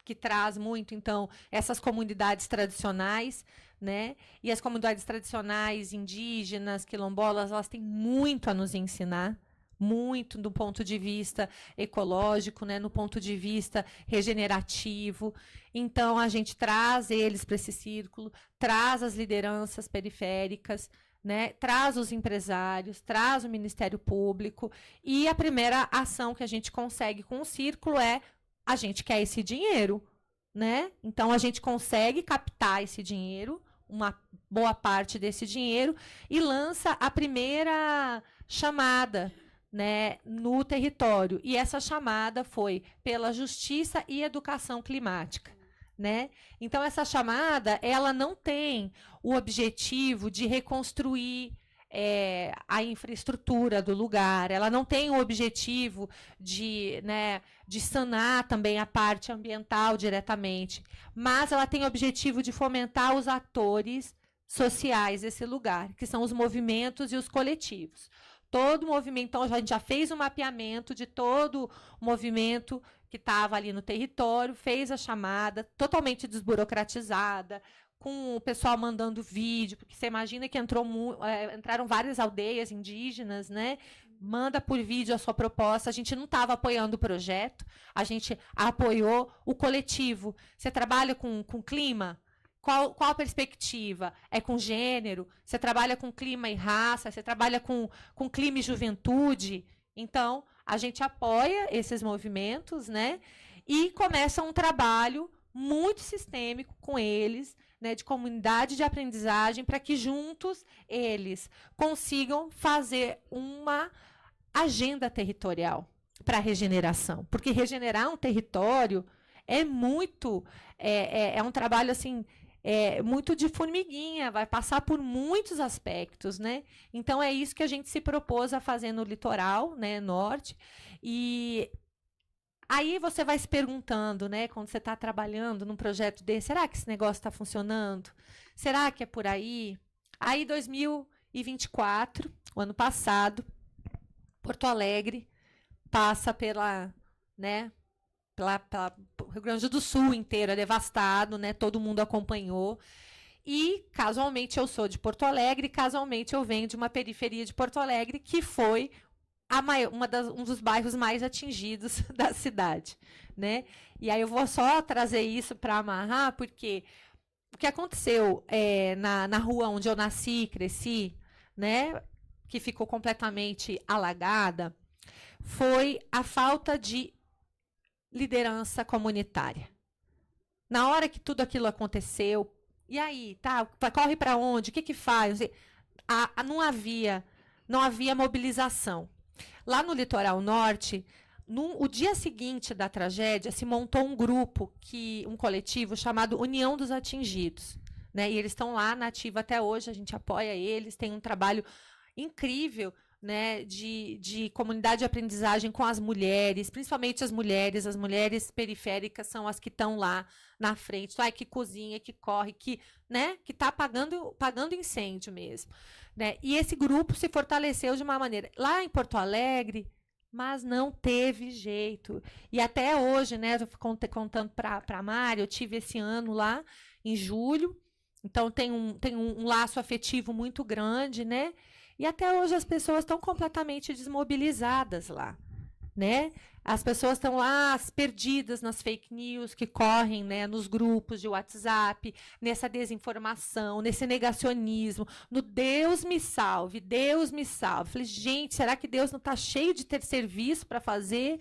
que traz muito, então, essas comunidades tradicionais, né, e as comunidades tradicionais, indígenas, quilombolas, elas têm muito a nos ensinar, muito do ponto de vista ecológico, né, no ponto de vista regenerativo. Então, a gente traz eles para esse círculo, traz as lideranças periféricas, né, traz os empresários, traz o Ministério Público, e a primeira ação que a gente consegue com o círculo é: a gente quer esse dinheiro, né? Então, a gente consegue captar esse dinheiro, uma boa parte desse dinheiro, e lança a primeira chamada, né, no território. E essa chamada foi pela justiça e educação climática, né? Então, essa chamada, ela não tem o objetivo de reconstruir a infraestrutura do lugar, ela não tem o objetivo de sanar também a parte ambiental diretamente, mas ela tem o objetivo de fomentar os atores sociais desse lugar, que são os movimentos e os coletivos. Todo movimento, então, a gente já fez um mapeamento de todo o movimento que estava ali no território, fez a chamada totalmente desburocratizada, com o pessoal mandando vídeo, porque você imagina que entraram várias aldeias indígenas, né? Manda por vídeo a sua proposta. A gente não estava apoiando o projeto, a gente apoiou o coletivo. Você trabalha com clima? Qual a perspectiva? É com gênero? Você trabalha com clima e raça? Você trabalha com clima e juventude? Então, a gente apoia esses movimentos, né? E começa um trabalho muito sistêmico com eles, né, de comunidade de aprendizagem, para que juntos eles consigam fazer uma agenda territorial para a regeneração. Porque regenerar um território é um trabalho assim, muito de formiguinha, vai passar por muitos aspectos, né? Então, é isso que a gente se propôs a fazer no litoral, né, norte. E aí você vai se perguntando, né, quando você está trabalhando num projeto desse, será que esse negócio está funcionando? Será que é por aí? Aí, 2024, o ano passado, Porto Alegre passa pela Rio Grande do Sul inteiro, é devastado, né? Todo mundo acompanhou. E, casualmente, eu sou de Porto Alegre, casualmente eu venho de uma periferia de Porto Alegre, que foi um dos bairros mais atingidos da cidade, né? E aí eu vou só trazer isso para amarrar, porque o que aconteceu na rua onde eu nasci e cresci, né, que ficou completamente alagada, foi a falta de liderança comunitária. Na hora que tudo aquilo aconteceu, e aí, tá? Corre para onde? O que faz? Não havia mobilização. Lá no litoral norte, o dia seguinte da tragédia, se montou um grupo, um coletivo chamado União dos Atingidos, né? E eles estão lá na ativa até hoje, a gente apoia eles, tem um trabalho incrível, né, de comunidade de aprendizagem com as mulheres, principalmente as mulheres periféricas são as que estão lá na frente, que cozinha, que corre, que está apagando incêndio mesmo, né? E esse grupo se fortaleceu de uma maneira lá em Porto Alegre, mas não teve jeito. E até hoje, né, eu contando para a Mari, eu tive esse ano lá em julho, então tem um laço afetivo muito grande, né? E até hoje as pessoas estão completamente desmobilizadas lá, né? As pessoas estão lá perdidas nas fake news que correm, né, nos grupos de WhatsApp, nessa desinformação, nesse negacionismo, no Deus me salve, Deus me salve. Falei, gente, será que Deus não está cheio de ter serviço para fazer?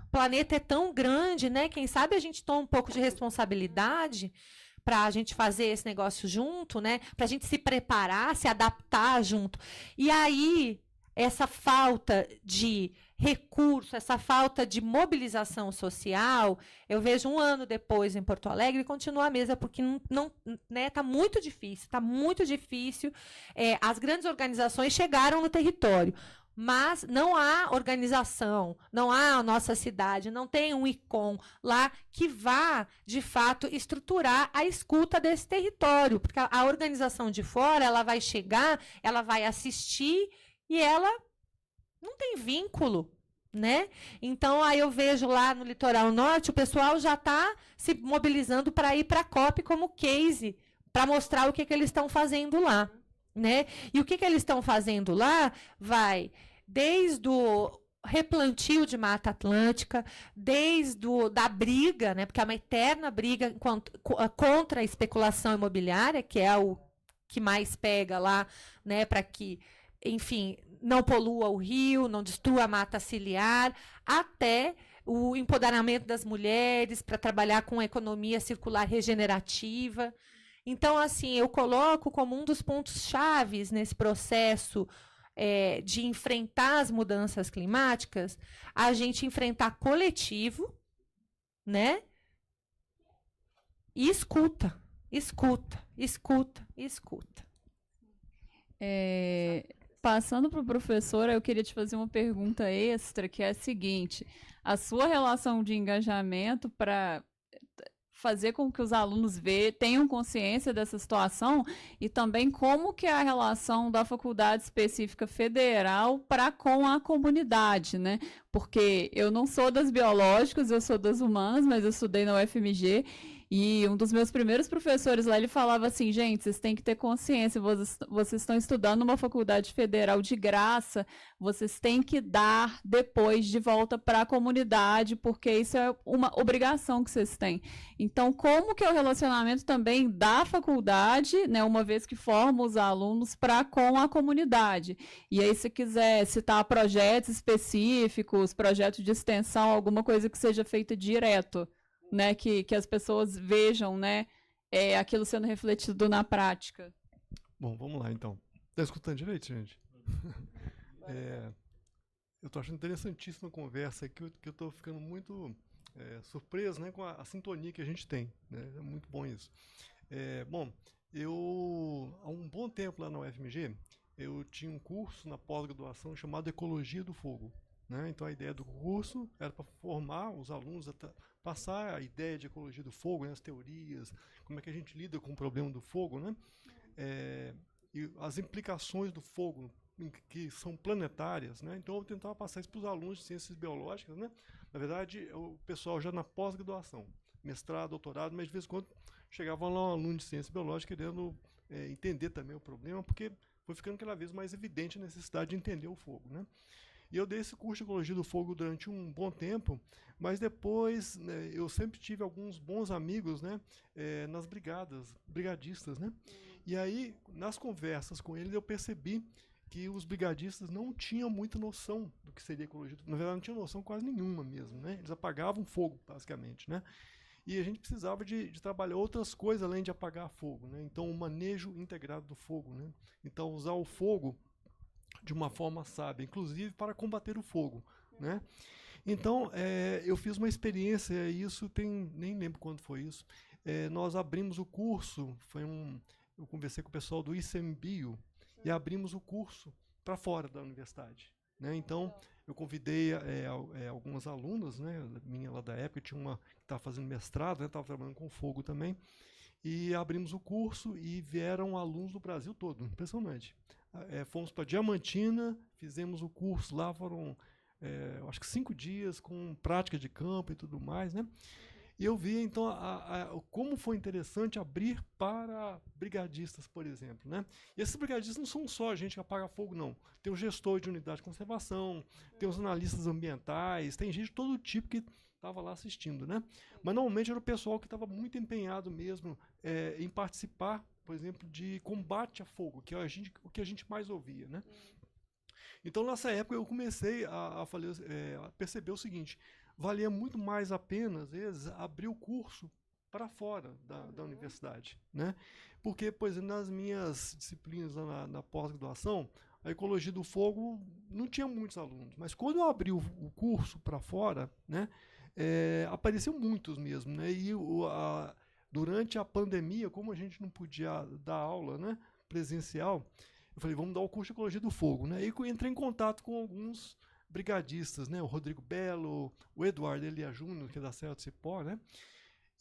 O planeta é tão grande, né? Quem sabe a gente toma um pouco de responsabilidade para a gente fazer esse negócio junto, né? Para a gente se preparar, se adaptar junto. E aí, essa falta de recurso, essa falta de mobilização social, eu vejo 1 ano depois em Porto Alegre e continua a mesma, porque não, né, tá muito difícil, está muito difícil. As grandes organizações chegaram no território, mas não há organização, não há a nossa cidade, não tem um ICOM lá que vá, de fato, estruturar a escuta desse território, porque a organização de fora, ela vai chegar, ela vai assistir e ela não tem vínculo, né? Então, aí eu vejo lá no Litoral Norte, o pessoal já está se mobilizando para ir para a COP como case, para mostrar o que eles estão fazendo lá, né? E o que eles estão fazendo lá vai desde o replantio de Mata Atlântica, desde da briga, né? Porque é uma eterna briga contra a especulação imobiliária, que é o que mais pega lá, né? Para que, enfim, não polua o rio, não destrua a mata ciliar, até o empoderamento das mulheres para trabalhar com a economia circular regenerativa. Então, assim, eu coloco como um dos pontos chaves nesse processo de enfrentar as mudanças climáticas, a gente enfrentar coletivo, né? E escuta, escuta, escuta, escuta. Passando para o professor, eu queria te fazer uma pergunta extra, que é a seguinte: a sua relação de engajamento para fazer com que os alunos tenham consciência dessa situação, e também como que é a relação da Faculdade Específica Federal com a comunidade, né? Porque eu não sou das biológicas, eu sou das humanas, mas eu estudei na UFMG, e um dos meus primeiros professores lá, ele falava assim: gente, vocês têm que ter consciência, vocês estão estudando numa faculdade federal de graça, vocês têm que dar depois de volta para a comunidade, porque isso é uma obrigação que vocês têm. Então, como que é o relacionamento também da faculdade, né, uma vez que forma os alunos com a comunidade? E aí, se quiser citar projetos específicos, projetos de extensão, alguma coisa que seja feita direto, né, que as pessoas vejam, né, aquilo sendo refletido na prática. Bom, vamos lá, então. Está escutando direito, gente? Eu estou achando interessantíssima a conversa, que eu estou ficando muito surpreso, né, com a sintonia que a gente tem, né? É muito bom isso. Bom, há um bom tempo lá na UFMG, eu tinha um curso na pós-graduação chamado Ecologia do Fogo, né? Então, a ideia do curso era para formar os alunos, passar a ideia de ecologia do fogo, né, as teorias, como é que a gente lida com o problema do fogo, né? E as implicações do fogo, que são planetárias, né? Então eu tentava passar isso para os alunos de ciências biológicas, né? Na verdade, o pessoal já na pós-graduação, mestrado, doutorado, mas de vez em quando chegava lá um aluno de ciência biológica querendo entender também o problema, porque foi ficando cada vez mais evidente a necessidade de entender o fogo, né? E eu dei esse curso de Ecologia do Fogo durante um bom tempo, mas depois, né, eu sempre tive alguns bons amigos, né, nas brigadistas, né? E aí, nas conversas com eles, eu percebi que os brigadistas não tinham muita noção do que seria ecologia. Na verdade, não tinham noção quase nenhuma mesmo, né? Eles apagavam fogo, basicamente, né? E a gente precisava de trabalhar outras coisas além de apagar fogo, né? Então, o manejo integrado do fogo, né? Então, usar o fogo de uma forma sábia, inclusive para combater o fogo, né? Então, eu fiz uma experiência, isso nem lembro quando foi isso. Nós abrimos o curso, eu conversei com o pessoal do ICMBio e abrimos o curso para fora da universidade, né? Então, eu convidei algumas alunas, né, minha lá da época, tinha uma que estava fazendo mestrado, estava trabalhando com fogo também, e abrimos o curso e vieram alunos do Brasil todo, impressionante. Fomos para Diamantina, fizemos o curso lá, foram acho que 5 dias com prática de campo e tudo mais, né? E eu vi então como foi interessante abrir para brigadistas, por exemplo, né? E esses brigadistas não são só gente que apaga fogo, não. Tem o gestor de unidade de conservação, tem os analistas ambientais, tem gente de todo tipo que estava lá assistindo, né? Mas normalmente era o pessoal que estava muito empenhado mesmo em participar, por exemplo, de combate a fogo, que é o que a gente mais ouvia, né? Então, nessa época, eu comecei a perceber o seguinte: valia muito mais a pena, às vezes, abrir o curso para fora da universidade, né? Porque, por exemplo, nas minhas disciplinas na pós-graduação, a ecologia do fogo não tinha muitos alunos, mas quando eu abri o curso para fora, né, apareciam muitos mesmo, né, e durante a pandemia, como a gente não podia dar aula, né, presencial, eu falei, vamos dar o curso de ecologia do fogo, né, e entrei em contato com alguns brigadistas, né, o Rodrigo Belo, o Eduardo Elia Júnior, que é da Serra do Cipó, né,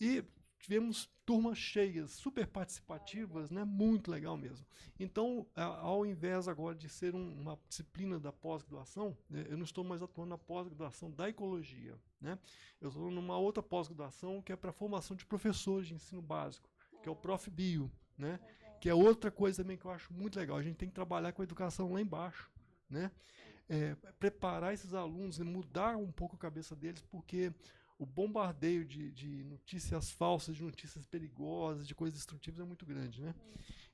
e tivemos turmas cheias, super participativas, né? Muito legal mesmo. Então, ao invés agora de ser uma disciplina da pós-graduação, né, eu não estou mais atuando na pós-graduação da ecologia, né? Eu estou numa outra pós-graduação que é para formação de professores de ensino básico, que é o Prof. Bio, né? Que é outra coisa também que eu acho muito legal. A gente tem que trabalhar com a educação lá embaixo, né? Preparar esses alunos e mudar um pouco a cabeça deles, porque o bombardeio de notícias falsas, de notícias perigosas, de coisas destrutivas é muito grande, né?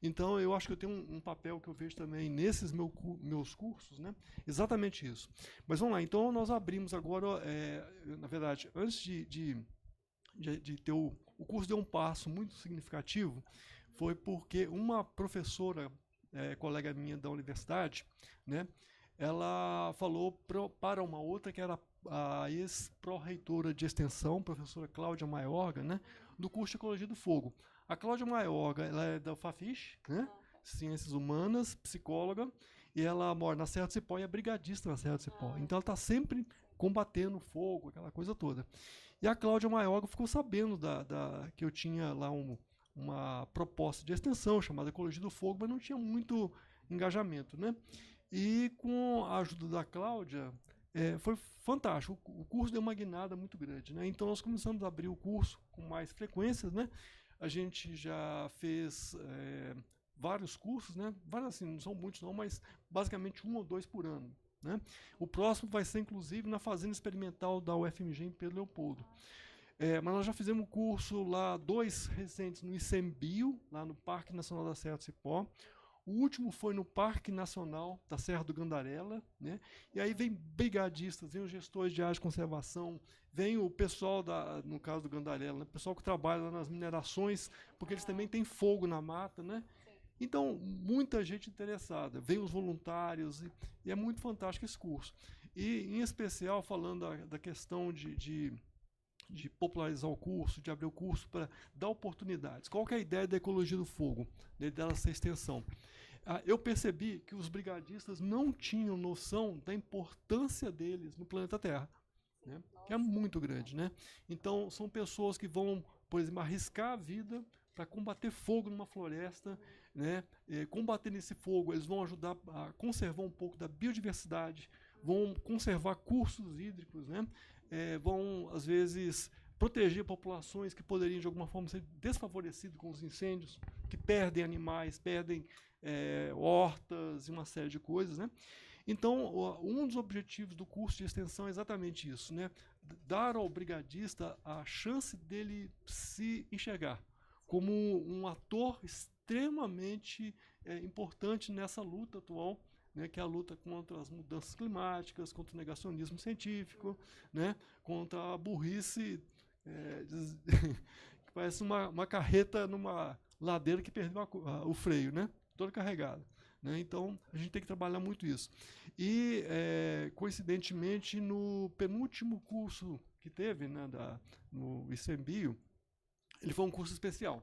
Então, eu acho que eu tenho um papel que eu vejo também nesses meus cursos, né? Exatamente isso. Mas vamos lá, então nós abrimos agora, na verdade, antes de ter o curso deu um passo muito significativo, foi porque uma professora, colega minha da universidade, né? Ela falou para uma outra que era a ex-pró-reitora de extensão, professora Cláudia Maiorga, né, do curso de Ecologia do Fogo. A Cláudia Maiorga, ela é da UFAFISH, né, Ciências Humanas, psicóloga, e ela mora na Serra do Cipó e é brigadista na Serra do Cipó. Então ela está sempre combatendo fogo, aquela coisa toda. E a Cláudia Maiorga ficou sabendo que eu tinha lá uma proposta de extensão chamada Ecologia do Fogo, mas não tinha muito engajamento, né? E com a ajuda da Cláudia, foi fantástico. O curso deu uma guinada muito grande, né? Então nós começamos a abrir o curso com mais frequências, né? A gente já fez vários cursos, né? Vários, assim, não são muitos não, mas basicamente 1 ou 2 por ano, né? O próximo vai ser inclusive na Fazenda Experimental da UFMG em Pedro Leopoldo. Mas nós já fizemos curso lá, 2 recentes no ICMBio, lá no Parque Nacional da Serra do Cipó. O último foi no Parque Nacional da Serra do Gandarela, né? E aí vem brigadistas, vem os gestores de área de conservação, vem o pessoal, no caso do Gandarela, né? O pessoal que trabalha lá nas minerações, porque eles também têm fogo na mata, né? Então, muita gente interessada, vem os voluntários, e é muito fantástico esse curso. E, em especial, falando da questão de popularizar o curso, de abrir o curso para dar oportunidades. Qual que é a ideia da ecologia do fogo, dela ser extensão? Eu percebi que os brigadistas não tinham noção da importância deles no planeta Terra, né? Que é muito grande, né? Então, são pessoas que vão, por exemplo, arriscar a vida para combater fogo numa floresta, né? Combatendo esse fogo, eles vão ajudar a conservar um pouco da biodiversidade, vão conservar cursos hídricos, né? Vão, às vezes, proteger populações que poderiam, de alguma forma, ser desfavorecidas com os incêndios, que perdem animais, perdem hortas e uma série de coisas, né? Então, um dos objetivos do curso de extensão é exatamente isso, né? Dar ao brigadista a chance dele se enxergar como um ator extremamente importante nessa luta atual, né, que é a luta contra as mudanças climáticas, contra o negacionismo científico, né, contra a burrice, que parece uma carreta numa ladeira que perdeu o freio, né, toda carregada. Né, então, a gente tem que trabalhar muito isso. E, coincidentemente, no penúltimo curso que teve, né, no ICMBio, ele foi um curso especial,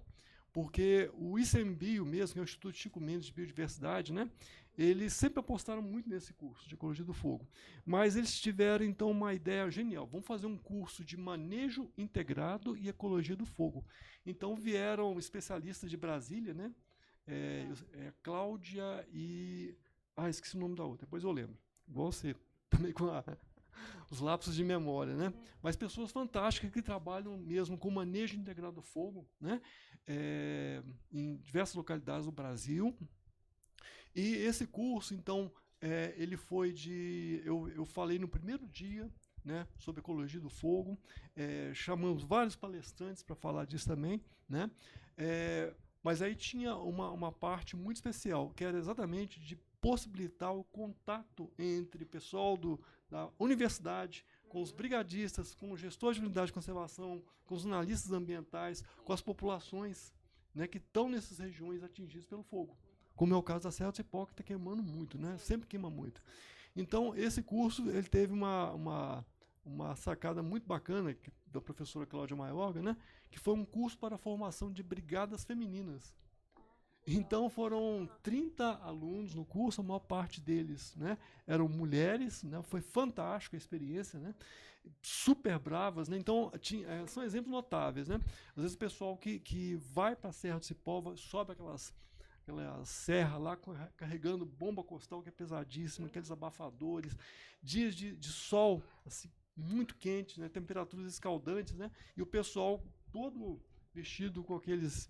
porque o ICMBio mesmo, que é o Instituto Chico Mendes de Biodiversidade, né, eles sempre apostaram muito nesse curso de Ecologia do Fogo. Mas eles tiveram, então, uma ideia genial. Vamos fazer um curso de manejo integrado e ecologia do fogo. Então, vieram especialistas de Brasília, né, Cláudia e... esqueci o nome da outra, depois eu lembro. Igual você, também com os lapsos de memória, né? Mas pessoas fantásticas que trabalham mesmo com manejo integrado do fogo, né? Em diversas localidades do Brasil. E esse curso, então, ele foi eu falei no primeiro dia, né, sobre ecologia do fogo, chamamos vários palestrantes para falar disso também, né? Mas aí tinha uma parte muito especial, que era exatamente de possibilitar o contato entre o pessoal da universidade, com os brigadistas, com os gestores de unidade de conservação, com os analistas ambientais, com as populações, né, que estão nessas regiões atingidas pelo fogo. como é o caso da Serra do Cipó, que está queimando muito, né? Sempre queima muito. Então, esse curso ele teve uma sacada muito bacana da professora Cláudia Maiorga, né? Que foi um curso para a formação de brigadas femininas. Então foram 30 alunos no curso, a maior parte deles, né, eram mulheres, né, foi fantástica a experiência, né, super bravas, né, então são exemplos notáveis. Né, às vezes o pessoal que vai para a Serra do Cipó, sobe aquela serra lá carregando bomba costal que é pesadíssima, aqueles abafadores, dias de sol assim, muito quente, né, temperaturas escaldantes, né, e o pessoal todo vestido com aqueles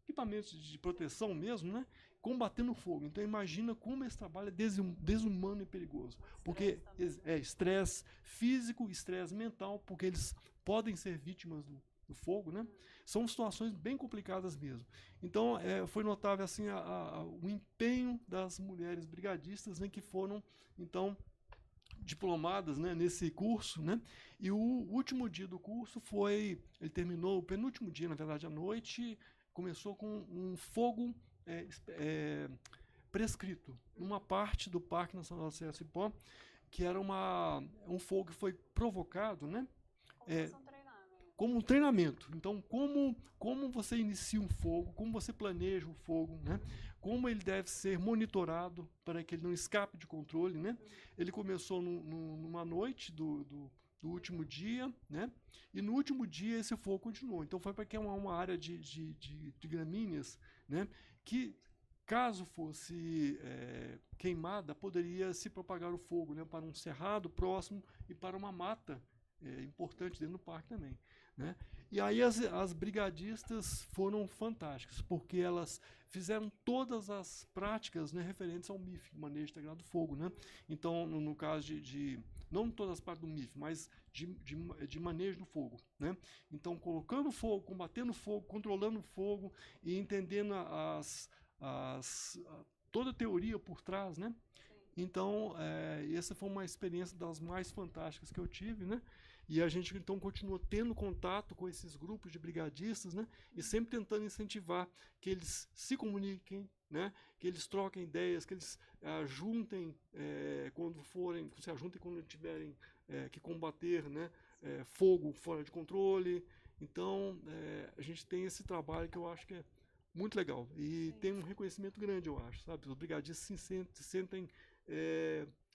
equipamentos de proteção mesmo, né, combatendo o fogo. Então imagina como esse trabalho é desumano e perigoso, porque é estresse físico, estresse mental, porque eles podem ser vítimas do fogo, né? São situações bem complicadas mesmo. Então foi notável assim o empenho das mulheres brigadistas, né, que foram então diplomadas, né, nesse curso, né? E o último dia do curso ele terminou, o penúltimo dia, na verdade, à noite, começou com um fogo prescrito, numa parte do Parque Nacional da Serra do Cipó, que era um fogo que foi provocado, né? Como um treinamento. Então, como você inicia um fogo, como você planeja o fogo, né? Como ele deve ser monitorado para que ele não escape de controle, né? Ele começou numa noite do último dia, né? E no último dia esse fogo continuou. Então foi para que uma área de gramíneas, né? Que caso fosse queimada, poderia se propagar o fogo, né? Para um cerrado próximo e para uma mata importante dentro do parque também, né? E aí as brigadistas foram fantásticas, porque elas fizeram todas as práticas, né, referentes ao MIF, manejo integrado do fogo, né? Então, no caso não todas as partes do MIF, mas de manejo do fogo, né? Então, colocando fogo, combatendo fogo, controlando o fogo e entendendo toda a teoria por trás, né? Então, essa foi uma experiência das mais fantásticas que eu tive, né? E a gente, então, continuou tendo contato com esses grupos de brigadistas, né? E sempre tentando incentivar que eles se comuniquem, né? Que eles troquem ideias, que eles ajuntem se ajuntem quando tiverem que combater, né? Fogo fora de controle. Então, a gente tem esse trabalho que eu acho que é muito legal. E tem um reconhecimento grande, eu acho, sabe? Os brigadistas se sentem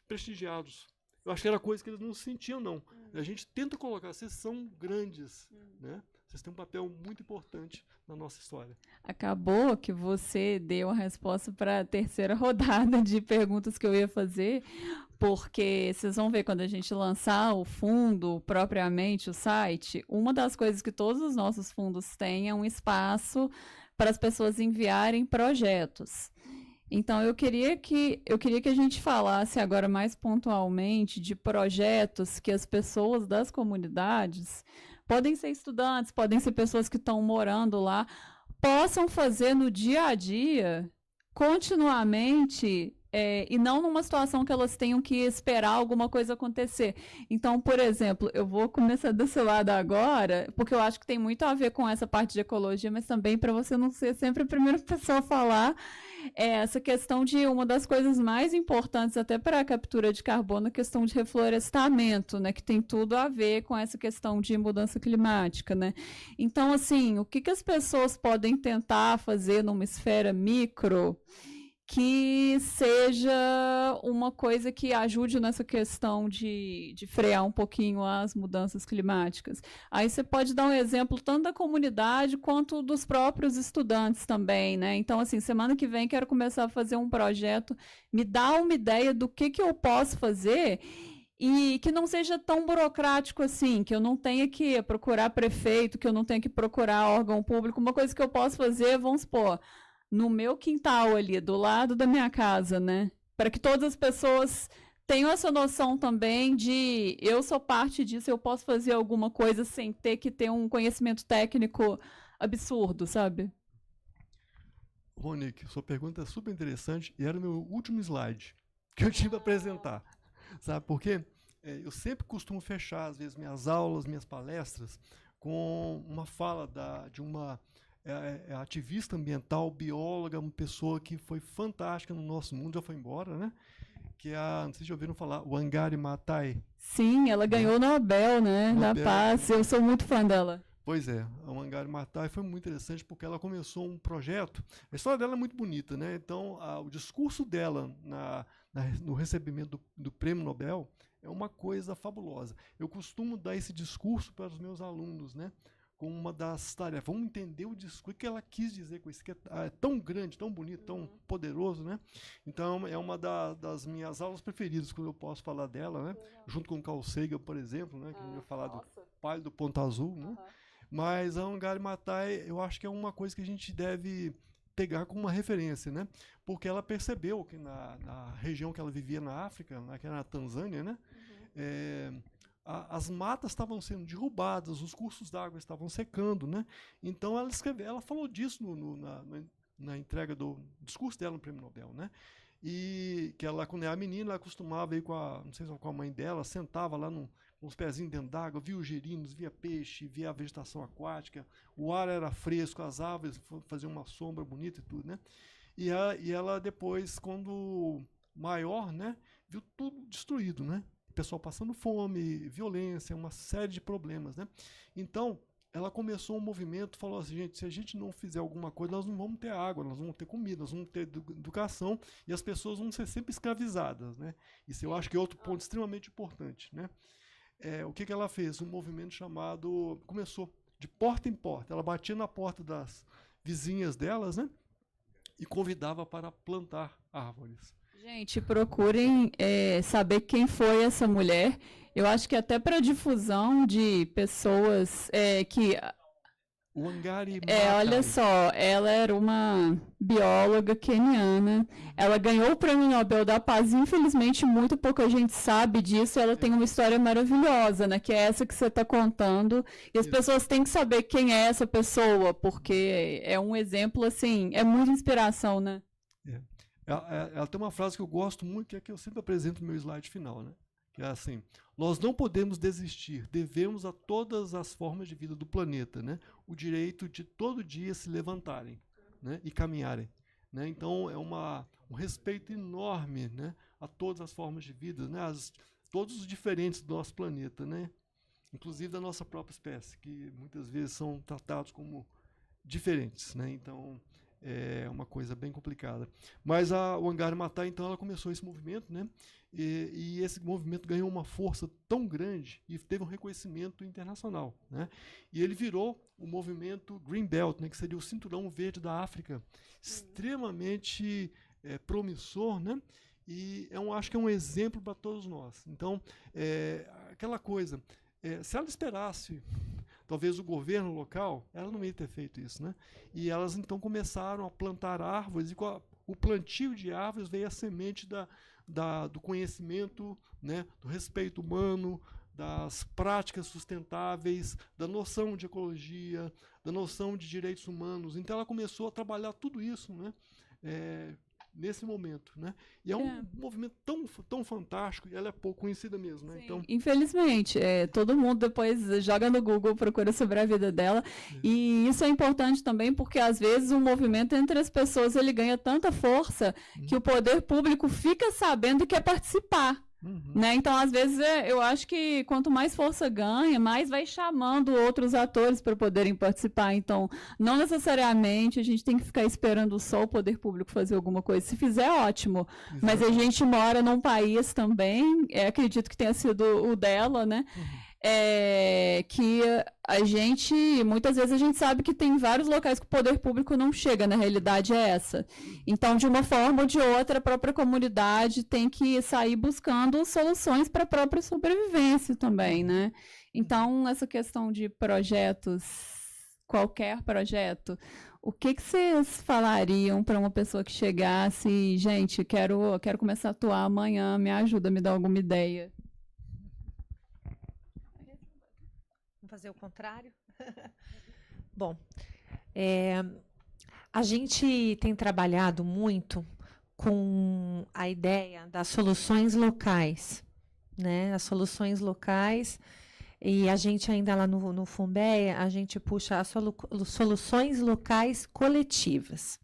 prestigiados. Eu acho que era coisa que eles não sentiam, não. A gente tenta colocar, vocês são grandes, né? Vocês têm um papel muito importante na nossa história. Acabou que você deu a resposta para a terceira rodada de perguntas que eu ia fazer, porque vocês vão ver quando a gente lançar o fundo, propriamente o site, uma das coisas que todos os nossos fundos têm é um espaço para as pessoas enviarem projetos. Então, eu queria que a gente falasse agora mais pontualmente de projetos que as pessoas das comunidades, podem ser estudantes, podem ser pessoas que estão morando lá, possam fazer no dia a dia, continuamente, e não numa situação que elas tenham que esperar alguma coisa acontecer. Então, por exemplo, eu vou começar desse lado agora, porque eu acho que tem muito a ver com essa parte de ecologia, mas também para você não ser sempre a primeira pessoa a falar, essa questão de uma das coisas mais importantes até para a captura de carbono, a questão de reflorestamento, né, que tem tudo a ver com essa questão de mudança climática, né? Então, assim, o que as pessoas podem tentar fazer numa esfera micro que seja uma coisa que ajude nessa questão de frear um pouquinho as mudanças climáticas. Aí você pode dar um exemplo tanto da comunidade quanto dos próprios estudantes também, né? Então, assim, semana que vem quero começar a fazer um projeto, me dá uma ideia do que eu posso fazer e que não seja tão burocrático assim, que eu não tenha que procurar prefeito, que eu não tenha que procurar órgão público. Uma coisa que eu posso fazer, vamos supor, no meu quintal ali, do lado da minha casa, né? Para que todas as pessoas tenham essa noção também de eu sou parte disso, eu posso fazer alguma coisa sem ter que ter um conhecimento técnico absurdo, sabe? Ronique, sua pergunta é super interessante e era o meu último slide que eu tive para apresentar, sabe? Porque eu sempre costumo fechar, às vezes, minhas aulas, minhas palestras com uma fala de uma é ativista ambiental, bióloga, uma pessoa que foi fantástica no nosso mundo, já foi embora, né? Que é não sei se já ouviram falar, Wangari Maathai. Sim, ela ganhou o Nobel, né, da Nobel. Paz. Eu sou muito fã dela. Pois é, a Wangari Maathai foi muito interessante porque ela começou um projeto. A história dela é muito bonita, né? Então, o discurso dela no recebimento do Prêmio Nobel é uma coisa fabulosa. Eu costumo dar esse discurso para os meus alunos, né? Com uma das tarefas. Vamos entender o discurso, o que ela quis dizer com isso, que é tão grande, tão bonito, tão poderoso, né? Então, é uma das minhas aulas preferidas, quando eu posso falar dela, né? Junto com o Carl Sagan, por exemplo, né? Que eu ia falar do pai do ponto azul, né? Mas a Wangari Maathai, eu acho que é uma coisa que a gente deve pegar como uma referência, né? Porque ela percebeu que na região que ela vivia na África, que era na Tanzânia, né? As matas estavam sendo derrubadas, os cursos d'água estavam secando, né? Então ela falou disso na entrega do discurso dela no Prêmio Nobel, né? E que ela, quando era menina, ela costumava ir não sei se com a mãe dela, sentava lá com os pezinhos dentro d'água, via os girinos, via peixe, via a vegetação aquática, o ar era fresco, as árvores faziam uma sombra bonita e tudo, né? E ela depois, quando maior, né, viu tudo destruído, né? Pessoal passando fome, violência, uma série de problemas, né? Então, ela começou um movimento, falou assim, gente, se a gente não fizer alguma coisa, nós não vamos ter água, nós vamos ter comida, nós vamos ter educação e as pessoas vão ser sempre escravizadas, né? Isso eu acho que é outro ponto extremamente importante, né? O que ela fez? Um movimento chamado... Começou de porta em porta. Ela batia na porta das vizinhas delas, né? E convidava para plantar árvores. Gente, procurem saber quem foi essa mulher. Eu acho que até para difusão de pessoas que... Wangari Maathai. Olha só, ela era uma bióloga queniana. Ela ganhou o Prêmio Nobel da Paz. Infelizmente, muito pouca gente sabe disso. Ela tem uma história maravilhosa, né? Que é essa que você está contando. E as pessoas têm que saber quem é essa pessoa, porque é um exemplo, assim, é muita inspiração, né? Ela tem uma frase que eu gosto muito, que é que eu sempre apresento no meu slide final, né? Que é assim, nós não podemos desistir, devemos a todas as formas de vida do planeta, né, o direito de todo dia se levantarem, né, e caminharem. Né? Então, é um respeito enorme, né, a todas as formas de vida, né, todos os diferentes do nosso planeta, né, inclusive da nossa própria espécie, que muitas vezes são tratados como diferentes. Né? Então, é uma coisa bem complicada. Mas a Wangari Maathai, então, ela começou esse movimento, né? E esse movimento ganhou uma força tão grande e teve um reconhecimento internacional, né? E ele virou o movimento Green Belt, né? Que seria o cinturão verde da África, extremamente promissor, né? E acho que é um exemplo para todos nós. Então, aquela coisa, se ela esperasse talvez o governo local, ela não ia ter feito isso, né? E elas então começaram a plantar árvores, e com o plantio de árvores veio a semente do conhecimento, né? Do respeito humano, das práticas sustentáveis, da noção de ecologia, da noção de direitos humanos. Então ela começou a trabalhar tudo isso, né? Nesse momento, né? E é um movimento tão fantástico, e ela é pouco conhecida mesmo, né? Então, infelizmente, todo mundo depois joga no Google, procura sobre a vida dela, e isso é importante também porque às vezes o movimento entre as pessoas ele ganha tanta força que o poder público fica sabendo e quer participar. Né? Então, às vezes, eu acho que quanto mais força ganha, mais vai chamando outros atores para poderem participar. Então, não necessariamente a gente tem que ficar esperando só o poder público fazer alguma coisa. Se fizer, ótimo. Exatamente. Mas a gente mora num país também, acredito que tenha sido o dela, né? Que a gente, muitas vezes a gente sabe que tem vários locais que o poder público não chega, na realidade é essa. Então, de uma forma ou de outra, a própria comunidade tem que sair buscando soluções para a própria sobrevivência também, né? Então, essa questão de projetos, qualquer projeto, o que vocês falariam para uma pessoa que chegasse e, gente, quero começar a atuar amanhã, me ajuda, me dá alguma ideia? Fazer o contrário? Bom, a gente tem trabalhado muito com a ideia das soluções locais, né? As soluções locais E a gente ainda lá no FUNBEA, a gente puxa as soluções locais coletivas,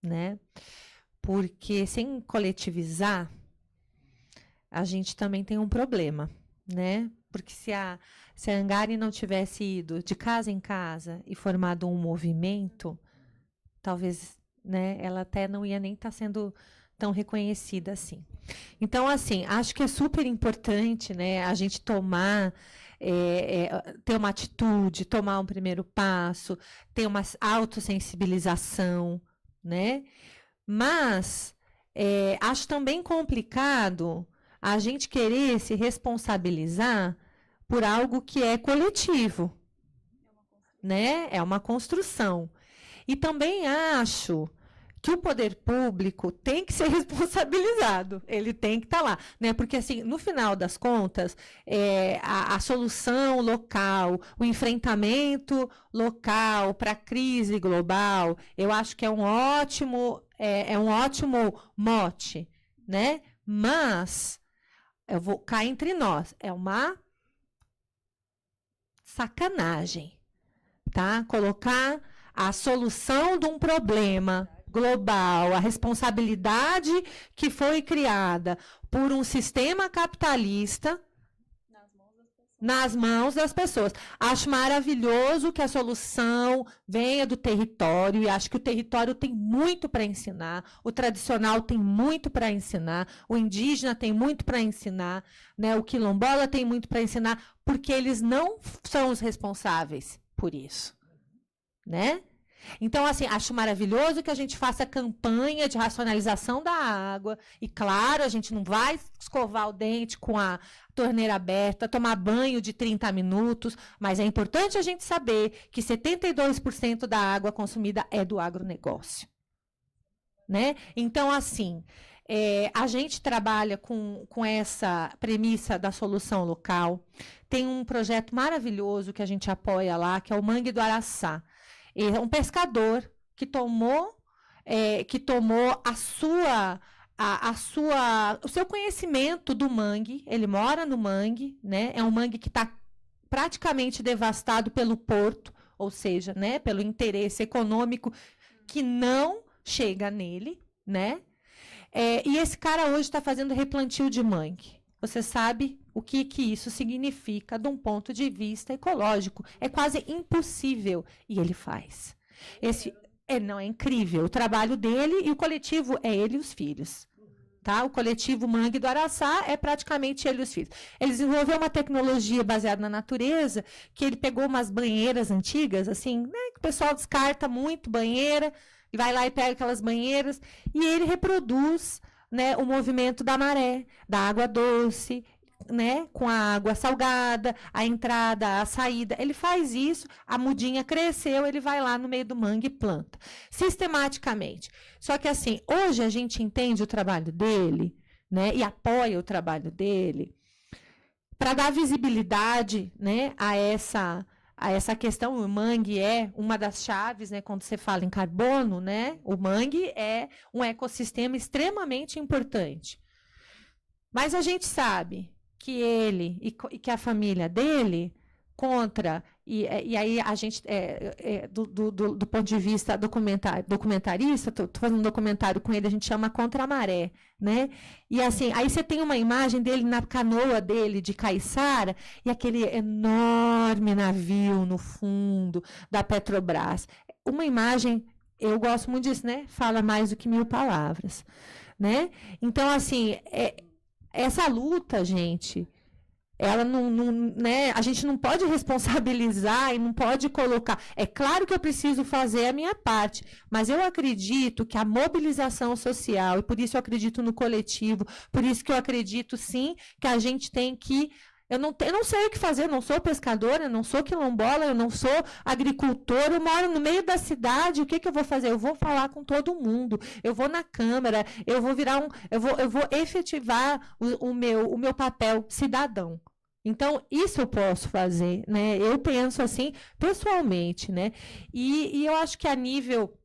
né? Porque sem coletivizar, a gente também tem um problema, né? Porque se a Angari não tivesse ido de casa em casa e formado um movimento, talvez, né, ela até não ia nem estar sendo tão reconhecida assim. Então, assim, acho que é super importante, né, a gente ter uma atitude, tomar um primeiro passo, ter uma autossensibilização, né? Mas acho também complicado a gente querer se responsabilizar por algo que é coletivo, né? É uma construção. E também acho que o poder público tem que ser responsabilizado, ele tem que estar lá, né? Porque, assim, no final das contas, a solução local, o enfrentamento local para a crise global, eu acho que é um ótimo mote, né? Mas eu vou cá entre nós, é uma sacanagem, tá? Colocar a solução de um problema global, a responsabilidade que foi criada por um sistema capitalista nas mãos das pessoas. Acho maravilhoso que a solução venha do território, e acho que o território tem muito para ensinar, o tradicional tem muito para ensinar, o indígena tem muito para ensinar, né? O quilombola tem muito para ensinar, porque eles não são os responsáveis por isso, né? Então, assim, acho maravilhoso que a gente faça campanha de racionalização da água. E, claro, a gente não vai escovar o dente com a torneira aberta, tomar banho de 30 minutos, mas é importante a gente saber que 72% da água consumida é do agronegócio, né? Então, assim, a gente trabalha com essa premissa da solução local. Tem um projeto maravilhoso que a gente apoia lá, que é o Mangue do Araçá. É um pescador que tomou o seu conhecimento do mangue. Ele mora no mangue, né? É um mangue que está praticamente devastado pelo porto, ou seja, né, pelo interesse econômico que não chega nele, né? E esse cara hoje está fazendo replantio de mangue. Você sabe o que isso significa de um ponto de vista ecológico. É quase impossível. E ele faz. Não, é incrível. O trabalho dele e o coletivo é ele e os filhos. Tá? O coletivo Mangue do Araçá é praticamente ele e os filhos. Ele desenvolveu uma tecnologia baseada na natureza, que ele pegou umas banheiras antigas, assim, né, que o pessoal descarta muito banheira, e vai lá e pega aquelas banheiras, e ele reproduz, né, o movimento da maré, da água doce, né, com a água salgada, a entrada, a saída. Ele faz isso, a mudinha cresceu, ele vai lá no meio do mangue e planta. Sistematicamente. Só que, assim, hoje a gente entende o trabalho dele, né, e apoia o trabalho dele para dar visibilidade, né, a essa questão. O mangue é uma das chaves, né, quando você fala em carbono, né, o mangue é um ecossistema extremamente importante. Mas a gente sabe que ele e que a família dele e aí a gente, do ponto de vista documentarista, estou fazendo um documentário com ele, a gente chama Contra a Maré, né? E assim, aí você tem uma imagem dele na canoa dele de Caiçara e aquele enorme navio no fundo da Petrobras. Uma imagem, eu gosto muito disso, né? Fala mais do que 1000 palavras, né? Então, assim, essa luta, gente, ela né, a gente não pode responsabilizar e não pode colocar. É claro que eu preciso fazer a minha parte, mas eu acredito que a mobilização social, e por isso eu acredito no coletivo, por isso que eu acredito, sim, que a gente tem que... Eu não sei o que fazer, eu não sou pescadora, eu não sou quilombola, eu não sou agricultora, eu moro no meio da cidade, o que eu vou fazer? Eu vou falar com todo mundo, eu vou na Câmara, eu vou eu vou efetivar o meu papel cidadão. Então, isso eu posso fazer, né? Eu penso assim, pessoalmente, né? E eu acho que a nível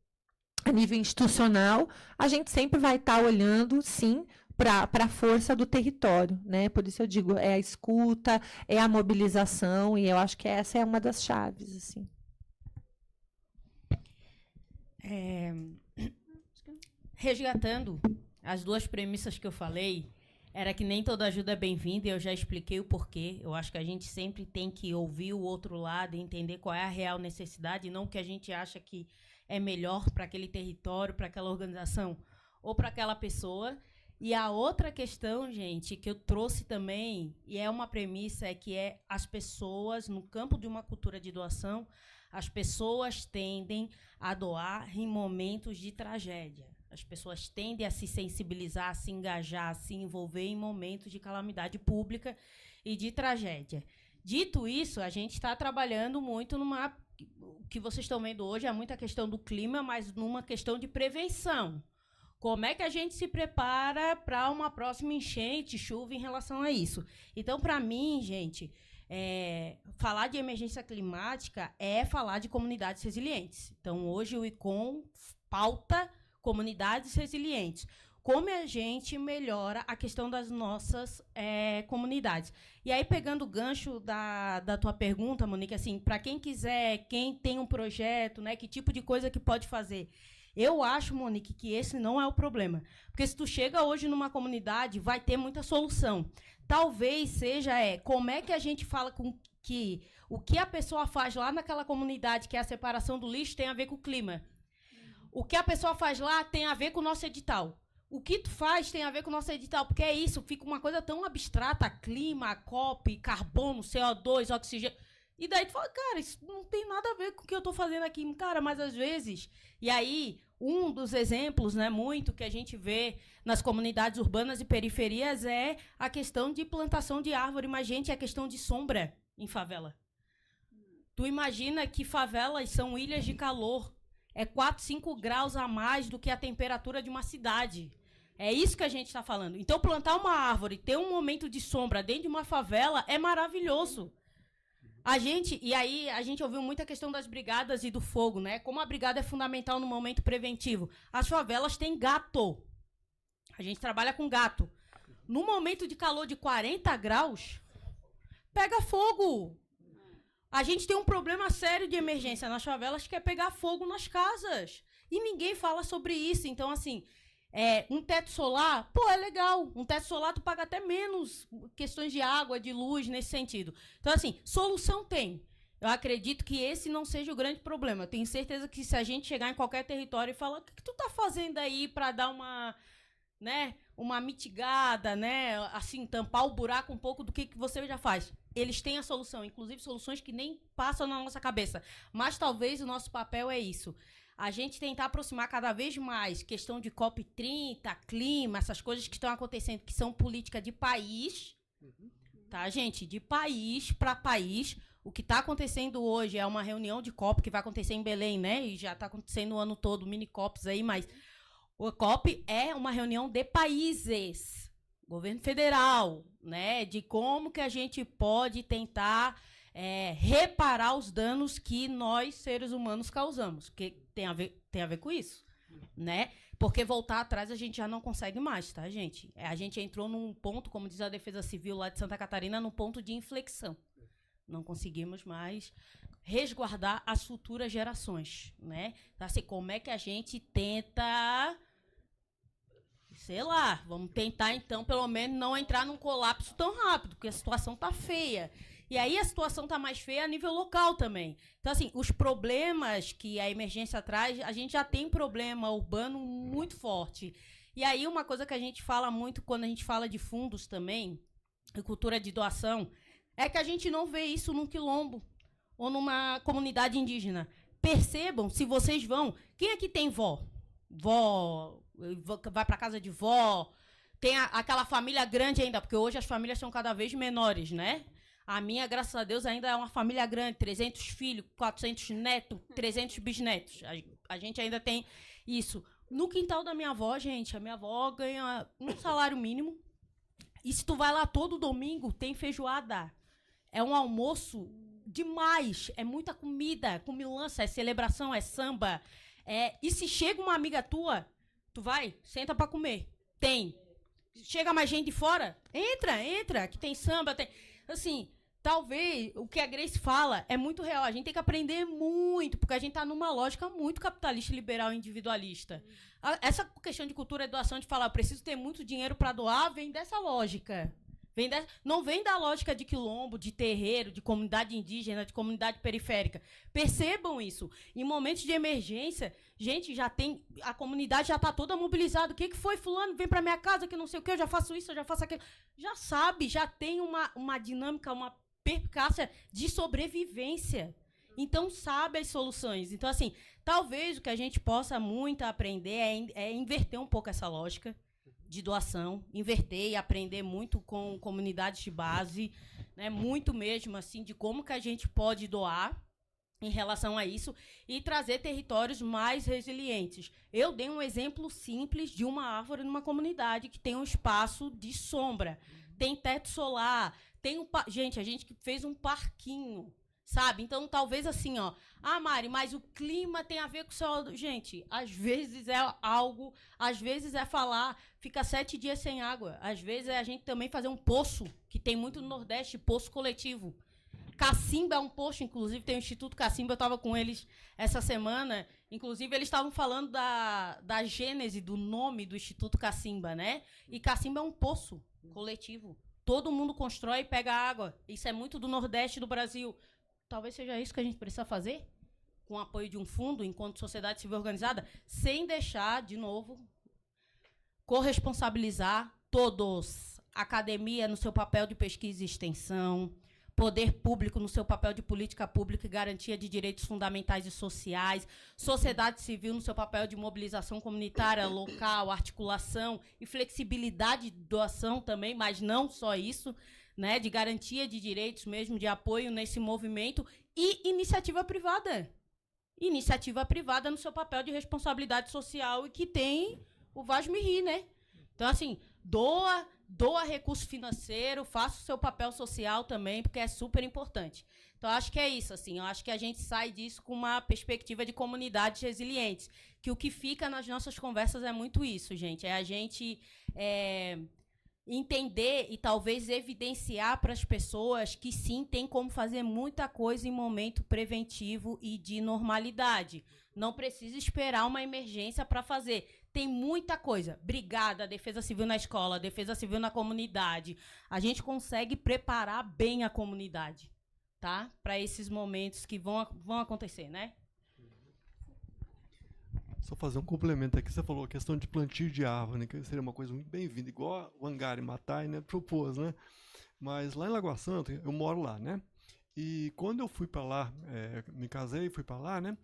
institucional, a gente sempre vai estar olhando, sim, para a força do território, né? Por isso eu digo, é a escuta, é a mobilização, e eu acho que essa é uma das chaves, assim. Resgatando as duas premissas que eu falei, era que nem toda ajuda é bem-vinda, e eu já expliquei o porquê. Eu acho que a gente sempre tem que ouvir o outro lado e entender qual é a real necessidade, e não o que a gente acha que é melhor para aquele território, para aquela organização ou para aquela pessoa. E a outra questão, gente, que eu trouxe também, e é uma premissa, é que as pessoas, no campo de uma cultura de doação, as pessoas tendem a doar em momentos de tragédia. As pessoas tendem a se sensibilizar, a se engajar, a se envolver em momentos de calamidade pública e de tragédia. Dito isso, a gente está trabalhando muito numa... O que vocês estão vendo hoje é muita questão do clima, mas numa questão de prevenção. Como é que a gente se prepara para uma próxima enchente, chuva em relação a isso? Então, para mim, gente, falar de emergência climática é falar de comunidades resilientes. Então, hoje o ICOM pauta comunidades resilientes. Como a gente melhora a questão das nossas comunidades. E aí, pegando o gancho da tua pergunta, Monique, assim, para quem quiser, quem tem um projeto, né, que tipo de coisa que pode fazer? Eu acho, Monique, que esse não é o problema. Porque se tu chega hoje numa comunidade, vai ter muita solução. Talvez seja como é que a gente fala com que o que a pessoa faz lá naquela comunidade, que é a separação do lixo, tem a ver com o clima. O que a pessoa faz lá tem a ver com o nosso edital. O que tu faz tem a ver com o nosso edital, porque é isso, fica uma coisa tão abstrata, clima, COP, carbono, CO2, oxigênio. E daí tu fala, cara, isso não tem nada a ver com o que eu estou fazendo aqui. Cara, mas às vezes... E aí, um dos exemplos, né, muito que a gente vê nas comunidades urbanas e periferias é a questão de plantação de árvore. Mas, gente, é a questão de sombra em favela. Tu imagina que favelas são ilhas de calor. É 4, 5 graus a mais do que a temperatura de uma cidade. É isso que a gente está falando. Então, plantar uma árvore, ter um momento de sombra dentro de uma favela é maravilhoso. E aí a gente ouviu muita questão das brigadas e do fogo, né? Como a brigada é fundamental no momento preventivo. As favelas têm gato. A gente trabalha com gato. No momento de calor de 40 graus, pega fogo. A gente tem um problema sério de emergência nas favelas, que é pegar fogo nas casas. E ninguém fala sobre isso. Então, assim, um teto solar, é legal. Um teto solar tu paga até menos questões de água, de luz, nesse sentido. Então, assim, solução tem. Eu acredito que esse não seja o grande problema. Eu tenho certeza que se a gente chegar em qualquer território e falar, o que tu tá fazendo aí para dar uma mitigada, né? Assim, tampar o buraco um pouco do que você já faz. Eles têm a solução, inclusive soluções que nem passam na nossa cabeça. Mas talvez o nosso papel é isso. A gente tentar aproximar cada vez mais questão de COP30, clima, essas coisas que estão acontecendo, que são política de país, tá, gente? De país para país. O que está acontecendo hoje é uma reunião de COP que vai acontecer em Belém, né? E já está acontecendo o ano todo, mini COPs aí, mas o COP é uma reunião de países, governo federal, né? De como que a gente pode tentar reparar os danos que nós, seres humanos, causamos. Porque tem a ver com isso, né? Porque voltar atrás a gente já não consegue mais, tá, gente? A gente entrou num ponto, como diz a Defesa Civil lá de Santa Catarina, num ponto de inflexão. Não conseguimos mais resguardar as futuras gerações, né? Então, assim, como é que a gente tenta... Sei lá, vamos tentar, então, pelo menos não entrar num colapso tão rápido, porque a situação tá feia. E aí a situação está mais feia a nível local também. Então, assim, os problemas que a emergência traz, a gente já tem problema urbano muito forte. E aí uma coisa que a gente fala muito quando a gente fala de fundos também, e cultura de doação, é que a gente não vê isso num quilombo ou numa comunidade indígena. Percebam, se vocês vão, quem aqui tem vó? Vó, vai para casa de vó, tem aquela família grande ainda, porque hoje as famílias são cada vez menores, né? A minha, graças a Deus, ainda é uma família grande, 300 filhos, 400 netos, 300 bisnetos. A gente ainda tem isso. No quintal da minha avó, gente, a minha avó ganha um salário mínimo. E se tu vai lá todo domingo, tem feijoada. É um almoço demais. É muita comida, comilança, é celebração, é samba. E se chega uma amiga tua, tu vai, senta pra comer. Tem. chega mais gente de fora? Entra, que tem samba, tem... Assim, talvez o que a Grace fala é muito real. A gente tem que aprender muito, porque a gente está numa lógica muito capitalista, liberal e individualista. Essa questão de cultura e doação, de falar, eu preciso ter muito dinheiro para doar, vem dessa lógica. Não vem da lógica de quilombo, de terreiro, de comunidade indígena, de comunidade periférica. Percebam isso. Em momentos de emergência, gente, a comunidade já está toda mobilizada. O que foi, fulano? Vem para minha casa, que não sei o quê, eu já faço isso, eu já faço aquilo. Já sabe, já tem uma dinâmica, uma percácia de sobrevivência. Então, sabe as soluções. Então, assim, talvez o que a gente possa muito aprender é inverter um pouco essa lógica de doação, inverter e aprender muito com comunidades de base, né, muito mesmo, assim, de como que a gente pode doar em relação a isso e trazer territórios mais resilientes. Eu dei um exemplo simples de uma árvore numa comunidade que tem um espaço de sombra, tem teto solar, gente, a gente fez um parquinho, sabe? Então, talvez assim, ó, Mari, mas o clima tem a ver com o sol. Gente, às vezes é algo, às vezes é falar, fica 7 dias sem água. Às vezes é a gente também fazer um poço, que tem muito no Nordeste, poço coletivo. Cacimba é um poço, inclusive, tem o Instituto Cacimba, eu estava com eles essa semana, inclusive eles estavam falando da gênese, do nome do Instituto Cacimba, né? E Cacimba é um poço coletivo. Todo mundo constrói e pega água. Isso é muito do Nordeste do Brasil. Talvez seja isso que a gente precisa fazer, com o apoio de um fundo, enquanto sociedade civil organizada, sem deixar, de novo, corresponsabilizar todos. Academia no seu papel de pesquisa e extensão, poder público no seu papel de política pública e garantia de direitos fundamentais e sociais, sociedade civil no seu papel de mobilização comunitária, local, articulação e flexibilidade de doação também, mas não só isso, né, de garantia de direitos mesmo, de apoio nesse movimento, e iniciativa privada. Iniciativa privada no seu papel de responsabilidade social e que tem o Vasmiri, né? Então, assim, doa recurso financeiro, faça o seu papel social também, porque é super importante. Então, acho que é isso, assim, eu acho que a gente sai disso com uma perspectiva de comunidades resilientes, que o que fica nas nossas conversas é muito isso, gente, é a gente entender e talvez evidenciar para as pessoas que sim, tem como fazer muita coisa em momento preventivo e de normalidade. Não precisa esperar uma emergência para fazer. Tem muita coisa. Brigada, defesa civil na escola, defesa civil na comunidade. A gente consegue preparar bem a comunidade, tá? Para esses momentos que vão acontecer, né? Só fazer um complemento aqui, você falou a questão de plantio de árvore, né, que seria uma coisa muito bem-vinda, igual o Angari Matai, né, propôs, né? Mas lá em Lagoa Santa, eu moro lá, né? E quando eu fui para lá, me casei e fui para lá, né?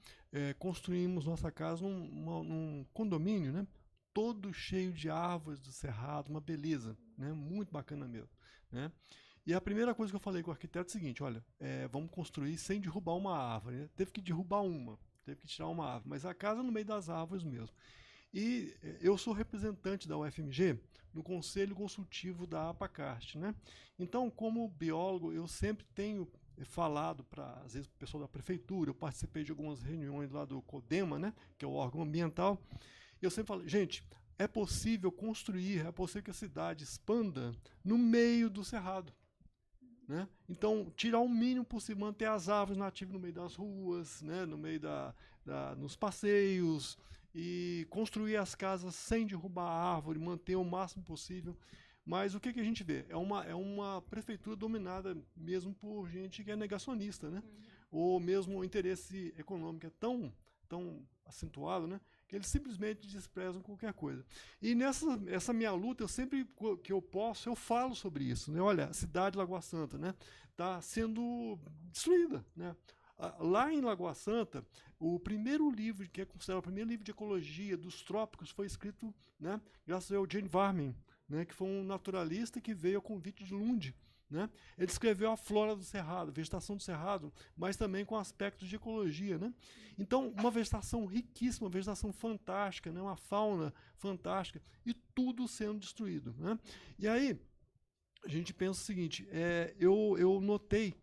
Construímos nossa casa num condomínio, né? Todo cheio de árvores do cerrado, uma beleza, né? Muito bacana mesmo, né? E a primeira coisa que eu falei com o arquiteto é o seguinte, olha, vamos construir sem derrubar uma árvore, né? Teve que derrubar uma, teve que tirar uma árvore, mas a casa no meio das árvores mesmo. E eu sou representante da UFMG no Conselho Consultivo da APACAST, né? Então, como biólogo, eu sempre tenho falado para, às vezes, o pessoal da prefeitura, eu participei de algumas reuniões lá do CODEMA, né, que é o órgão ambiental, e eu sempre falo, gente, é possível construir, é possível que a cidade expanda no meio do cerrado, né? Então, tirar o mínimo possível, manter as árvores nativas no meio das ruas, né, no meio nos passeios, e construir as casas sem derrubar a árvore, manter o máximo possível. Mas o que a gente vê? É uma prefeitura dominada mesmo por gente que é negacionista, né? Ou mesmo o interesse econômico é tão acentuado, né? Que eles simplesmente desprezam qualquer coisa. E essa minha luta, eu sempre que eu posso, eu falo sobre isso, né? Olha, a cidade de Lagoa Santa, né? Está sendo destruída, né? Lá em Lagoa Santa, o primeiro livro, que é considerado o primeiro livro de ecologia dos trópicos, foi escrito, né, graças ao Eugene Varmin, né, que foi um naturalista que veio a convite de Lund, né? Ele escreveu a flora do cerrado, a vegetação do cerrado, mas também com aspectos de ecologia, né? Então, uma vegetação riquíssima, uma vegetação fantástica, né? Uma fauna fantástica, e tudo sendo destruído, né? E aí, a gente pensa o seguinte, eu notei,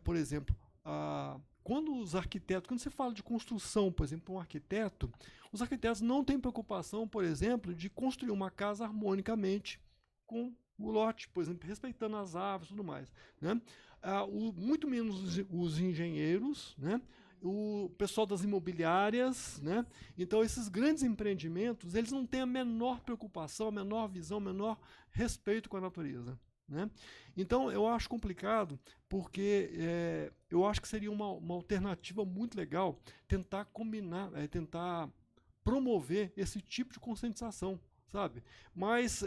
por exemplo, quando você fala de construção, por exemplo, um arquiteto, os arquitetos não têm preocupação, por exemplo, de construir uma casa harmonicamente, com o lote, por exemplo, respeitando as árvores e tudo mais, né? Muito menos os engenheiros, né? O pessoal das imobiliárias, né? Então esses grandes empreendimentos, eles não têm a menor preocupação, a menor visão, o menor respeito com a natureza, né? Então eu acho complicado, porque eu acho que seria uma alternativa muito legal tentar combinar, tentar promover esse tipo de conscientização, sabe? Mas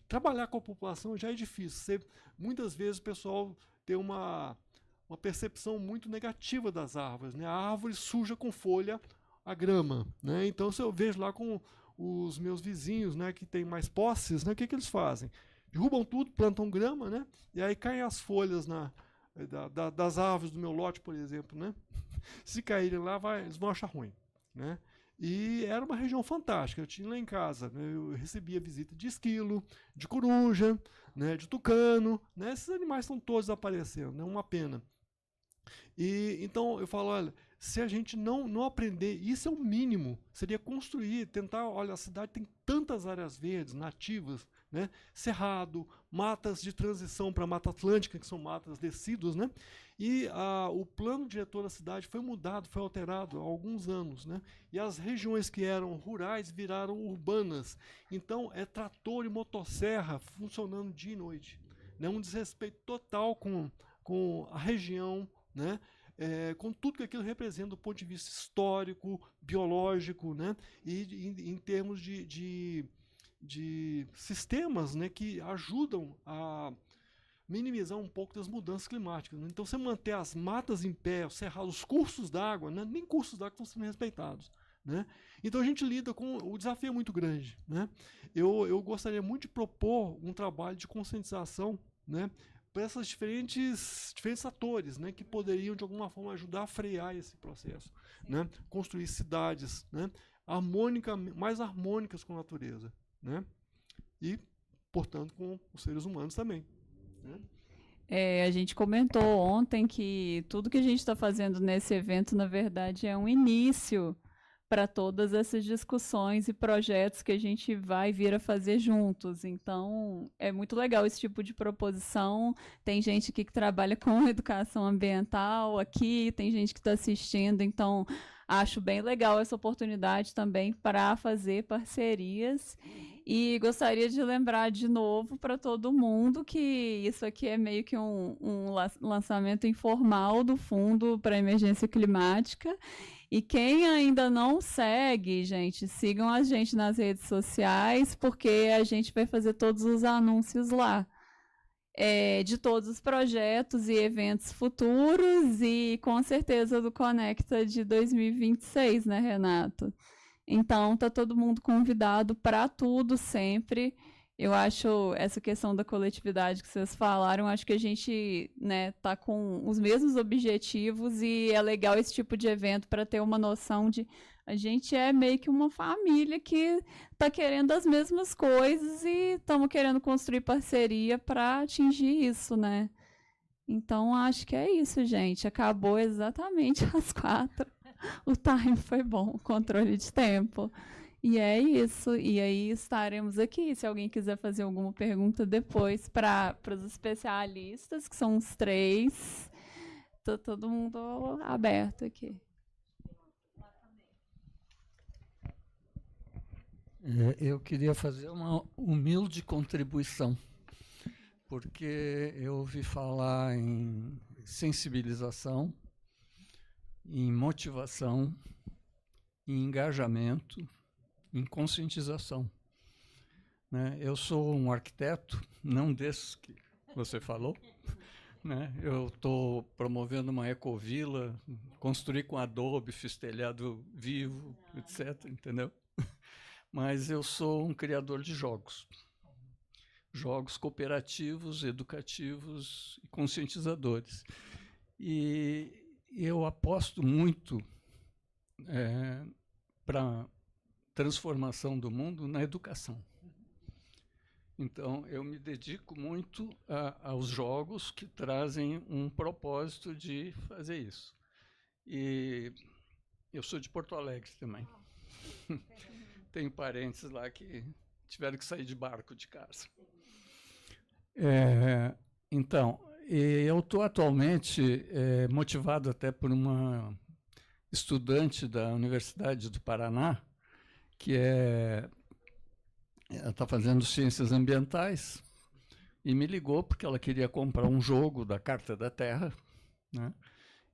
trabalhar com a população já é difícil. Muitas vezes o pessoal tem uma percepção muito negativa das árvores, né? A árvore suja com folha a grama, né? Então, se eu vejo lá com os meus vizinhos, né, que têm mais posses, né, o que eles fazem? Derrubam tudo, plantam grama, né? E aí caem as folhas das árvores do meu lote, por exemplo, né? Se caírem lá, eles vão achar ruim, né? E era uma região fantástica. Eu tinha lá em casa, né, eu recebia visita de esquilo, de coruja, né, de tucano, né? Esses animais estão todos aparecendo, é uma pena. E então eu falo, olha, se a gente não aprender, isso é o mínimo, seria construir, tentar, olha, a cidade tem tantas áreas verdes nativas, né? Cerrado, matas de transição para a Mata Atlântica, que são matas decíduas, né? E o plano diretor da cidade foi mudado, foi alterado há alguns anos, né? E as regiões que eram rurais viraram urbanas. Então é trator e motosserra funcionando dia e noite, né? Um desrespeito total com a região, né? Com tudo que aquilo representa do ponto de vista histórico, biológico, né? E em termos de sistemas, né, que ajudam a minimizar um pouco das mudanças climáticas, né? Então, você manter as matas em pé, os cursos d'água, né? Nem cursos d'água estão sendo respeitados, né? Então a gente lida com o desafio muito grande, né? Eu gostaria muito de propor um trabalho de conscientização, né, para esses diferentes atores, né, que poderiam de alguma forma ajudar a frear esse processo, né? Construir cidades, né, mais harmônicas com a natureza, né? E, portanto, com os seres humanos também, né? A gente comentou ontem que tudo que a gente está fazendo nesse evento, na verdade, é um início para todas essas discussões e projetos que a gente vai vir a fazer juntos. Então, é muito legal esse tipo de proposição. Tem gente aqui que trabalha com educação ambiental aqui, tem gente que está assistindo, então acho bem legal essa oportunidade também para fazer parcerias. E gostaria de lembrar de novo para todo mundo que isso aqui é meio que um lançamento informal do Fundo para Emergência Climática. E quem ainda não segue, gente, sigam a gente nas redes sociais, porque a gente vai fazer todos os anúncios lá. De todos os projetos e eventos futuros e, com certeza, do Conecta de 2026, né, Renato? Então, tá todo mundo convidado para tudo sempre. Eu acho essa questão da coletividade que vocês falaram, acho que a gente, né, tá com os mesmos objetivos e é legal esse tipo de evento para ter uma noção de a gente é meio que uma família que está querendo as mesmas coisas e estamos querendo construir parceria para atingir isso, né? Então, acho que é isso, gente. Acabou exatamente às 4. O time foi bom, o controle de tempo. E é isso. E aí estaremos aqui. Se alguém quiser fazer alguma pergunta depois para os especialistas, que são os 3, está todo mundo aberto aqui. Eu queria fazer uma humilde contribuição, porque eu ouvi falar em sensibilização, em motivação, em engajamento, em conscientização, né? Eu sou um arquiteto, não desses que você falou, né? Eu estou promovendo uma ecovila, construir com adobe, fiz telhado vivo, etc., entendeu? Mas eu sou um criador de jogos cooperativos, educativos e conscientizadores. E eu aposto muito para a transformação do mundo na educação. Então, eu me dedico muito aos jogos que trazem um propósito de fazer isso. E eu sou de Porto Alegre também. Tenho parentes lá que tiveram que sair de barco de casa. Então, eu estou atualmente motivado até por uma estudante da Universidade do Paraná, que ela está fazendo ciências ambientais, e me ligou porque ela queria comprar um jogo da Carta da Terra, né?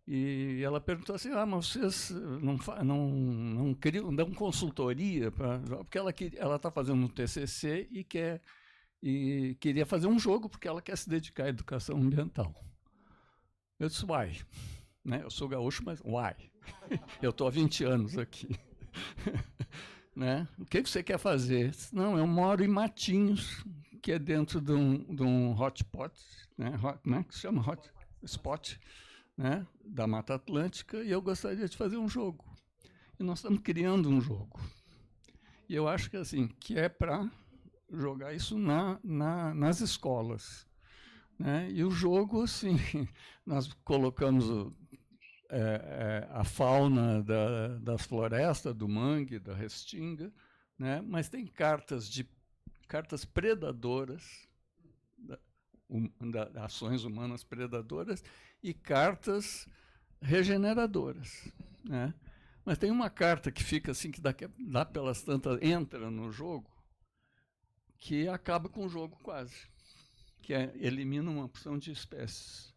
E ela perguntou assim, mas vocês não queriam dar consultoria? Porque ela está fazendo um TCC e queria fazer um jogo porque ela quer se dedicar à educação ambiental. Eu disse, uai. Né? Eu sou gaúcho, mas uai. Eu estou há 20 anos aqui. Né? O que você quer fazer? Não, eu moro em Matinhos, que é dentro de um hotspot, né? Como é que se chama? Hotspot, né? Da Mata Atlântica, e eu gostaria de fazer um jogo. E nós estamos criando um jogo. E eu acho que, assim, que é para jogar isso nas escolas. Né? E o jogo, assim, nós colocamos a fauna das florestas, do mangue, da restinga, né? Mas tem cartas predadoras, ações humanas predadoras, e cartas regeneradoras. Né? Mas tem uma carta que fica assim, que dá pelas tantas, entra no jogo, que acaba com o jogo quase, que elimina uma opção de espécies.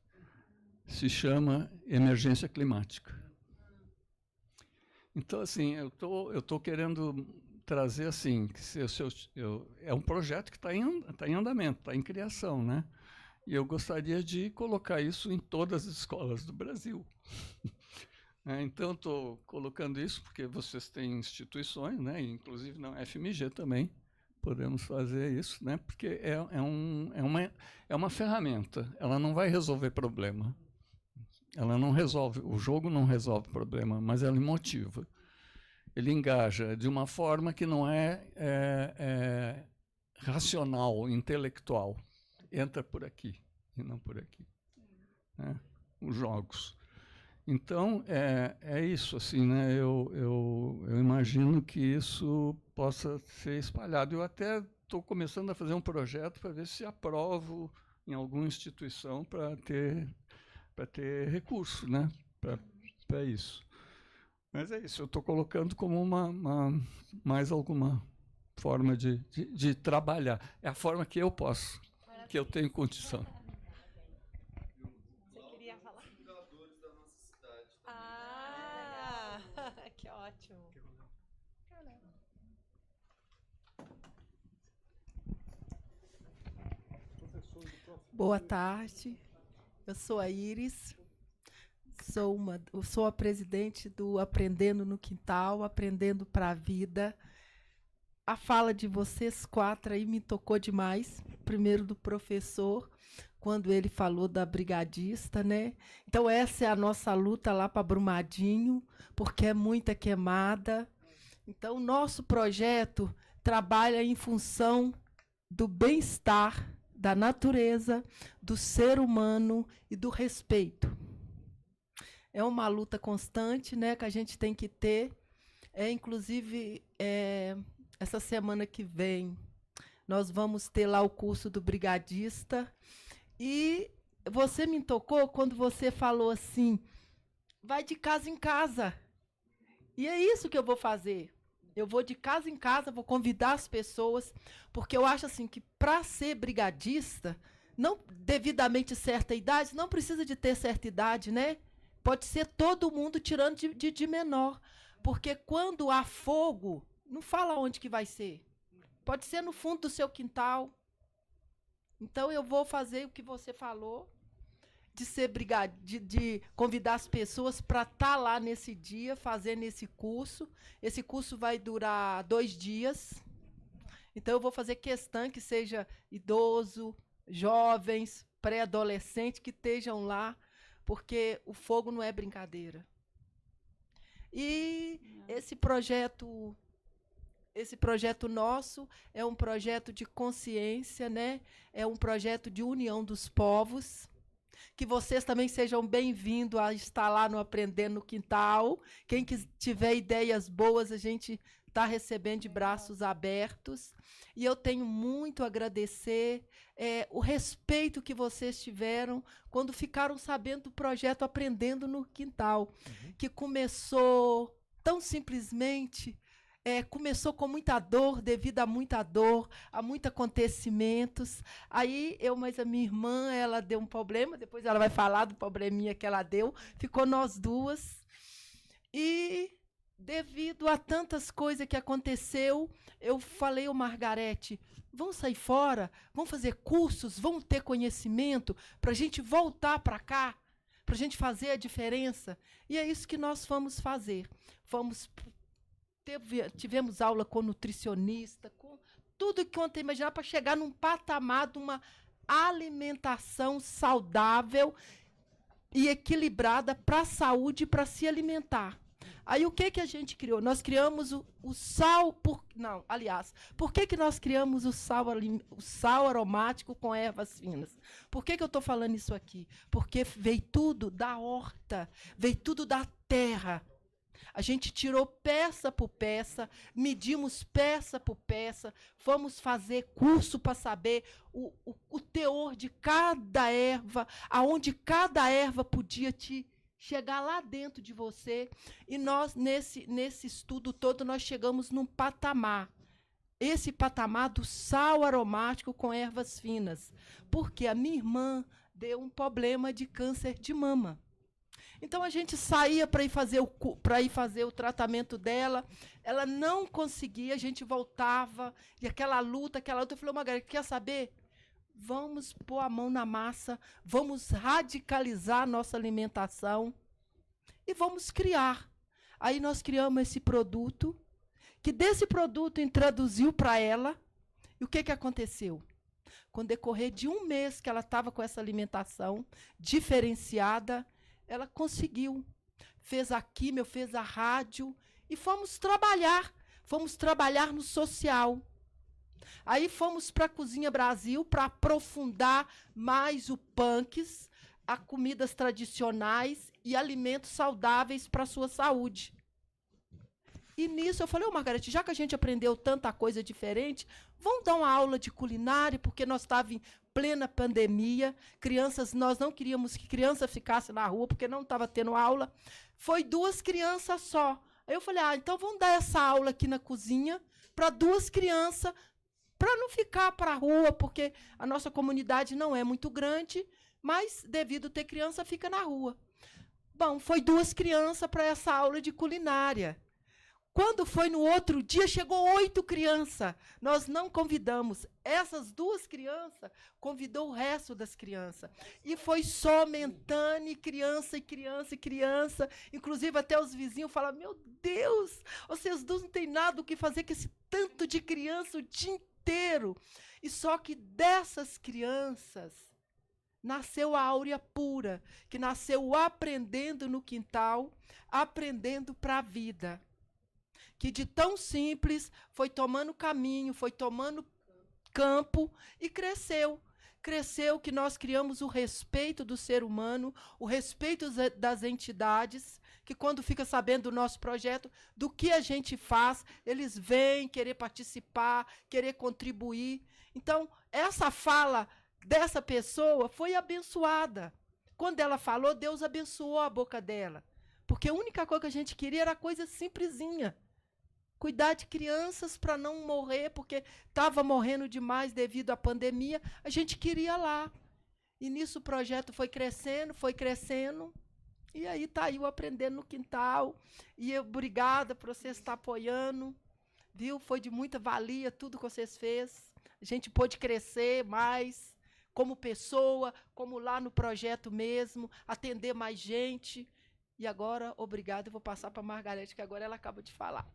Se chama emergência climática. Então, assim, eu tô querendo trazer assim, que é um projeto que está em andamento, está em criação, né? E eu gostaria de colocar isso em todas as escolas do Brasil. Então, estou colocando isso porque vocês têm instituições, né? Inclusive na FMG também podemos fazer isso, né? Porque é uma ferramenta, ela não vai resolver problema. Ela não resolve, o jogo não resolve problema, mas ela motiva. Ele engaja de uma forma que não é racional, intelectual. Entra por aqui e não por aqui. Né? Os jogos. Então, é isso, assim, né? Eu imagino que isso possa ser espalhado. Eu até estou começando a fazer um projeto para ver se aprovo em alguma instituição para ter recurso, né? Para isso. Mas é isso, eu estou colocando como mais alguma forma de trabalhar. É a forma que eu posso, que eu tenho condição. Você queria falar? Educadores da nossa cidade. Que ótimo. Boa tarde, eu sou a Iris, eu sou a presidente do Aprendendo no Quintal, Aprendendo para a Vida. A fala de vocês quatro aí me tocou demais, primeiro do professor, quando ele falou da brigadista, né? Então essa é a nossa luta lá para Brumadinho, porque é muita queimada. Então o nosso projeto trabalha em função do bem-estar da natureza, do ser humano e do respeito. É uma luta constante, né, que a gente tem que ter. Inclusive, essa semana que vem, nós vamos ter lá o curso do brigadista. E você me tocou quando você falou assim, vai de casa em casa. E é isso que eu vou fazer. Eu vou de casa em casa, vou convidar as pessoas, porque eu acho assim que para ser brigadista, não devidamente certa idade, não precisa de ter certa idade, né? Pode ser todo mundo tirando de menor. Porque quando há fogo, não fala onde que vai ser. Pode ser no fundo do seu quintal. Então eu vou fazer o que você falou, de ser de convidar as pessoas para estar lá nesse dia, fazendo esse curso. Esse curso vai durar 2 dias. Então, eu vou fazer questão que seja idoso, jovens, pré-adolescente, que estejam lá, porque o fogo não é brincadeira. E esse projeto nosso é um projeto de consciência, né? É um projeto de união dos povos. Que vocês também sejam bem-vindos a estar lá no Aprendendo no Quintal. Quem tiver ideias boas, a gente está recebendo de braços abertos. E eu tenho muito a agradecer o respeito que vocês tiveram quando ficaram sabendo do projeto Aprendendo no Quintal, que começou tão simplesmente, começou com muita dor, devido a muita dor, a muitos acontecimentos. Aí mas a minha irmã, ela deu um problema, depois ela vai falar do probleminha que ela deu, ficou nós duas. E devido a tantas coisas que aconteceu, eu falei, Margarete, vamos sair fora, vamos fazer cursos, vamos ter conhecimento para a gente voltar para cá, para a gente fazer a diferença. E é isso que nós vamos fazer. Tivemos aula com nutricionista, com tudo que eu imaginar para chegar num patamar de uma alimentação saudável e equilibrada para a saúde e para se alimentar. Aí o que a gente criou? Nós criamos o sal... por que nós criamos o sal aromático com ervas finas? Por que eu estou falando isso aqui? Porque veio tudo da horta, veio tudo da terra. A gente tirou peça por peça, medimos peça por peça, fomos fazer curso para saber o teor de cada erva, aonde cada erva podia chegar lá dentro de você. E nós, nesse estudo todo, nós chegamos num patamar. Esse patamar do sal aromático com ervas finas. Porque a minha irmã deu um problema de câncer de mama. Então, a gente saía para ir fazer o tratamento dela, ela não conseguia, a gente voltava, e aquela luta, eu falei, Margarete, quer saber? Vamos pôr a mão na massa, vamos radicalizar a nossa alimentação e vamos criar. Aí nós criamos esse produto, que desse produto introduziu para ela, e o que aconteceu? Com o decorrer de um mês que ela estava com essa alimentação diferenciada, ela conseguiu. Fez a químio, fez a rádio, e fomos trabalhar no social. Aí fomos para a Cozinha Brasil para aprofundar mais o punks, a comidas tradicionais e alimentos saudáveis para a sua saúde. E nisso eu falei, Margarete, já que a gente aprendeu tanta coisa diferente, vamos dar uma aula de culinária, porque nós estávamos em plena pandemia, nós não queríamos que criança ficasse na rua, porque não estava tendo aula. Foi 2 crianças só. Aí eu falei, então vamos dar essa aula aqui na cozinha para 2 crianças, para não ficar para a rua, porque a nossa comunidade não é muito grande, mas devido a ter criança, fica na rua. Bom, foi 2 crianças para essa aula de culinária. Quando foi no outro dia, chegou 8 crianças. Nós não convidamos. Essas 2 crianças, convidou o resto das crianças. E foi só aumentando, e criança, e criança, e criança. Inclusive, até os vizinhos falaram, meu Deus, vocês 2 não têm nada o que fazer com esse tanto de criança o dia inteiro. E só que dessas crianças nasceu a Áurea Pura, que nasceu aprendendo no quintal, aprendendo para a vida. Que de tão simples foi tomando caminho, foi tomando campo e cresceu. Cresceu que nós criamos o respeito do ser humano, o respeito das entidades, que quando fica sabendo do nosso projeto, do que a gente faz, eles vêm querer participar, querer contribuir. Então, essa fala dessa pessoa foi abençoada. Quando ela falou, Deus abençoou a boca dela. Porque a única coisa que a gente queria era coisa simplesinha. Cuidar de crianças para não morrer, porque estava morrendo demais devido à pandemia, a gente queria lá. E nisso o projeto foi crescendo, e aí está aí o Aprendendo no Quintal. E eu, obrigada por vocês estar apoiando, viu? Foi de muita valia tudo que vocês fez. A gente pôde crescer mais, como pessoa, como lá no projeto mesmo, atender mais gente. E agora, obrigada, eu vou passar para a Margarete, que agora ela acaba de falar.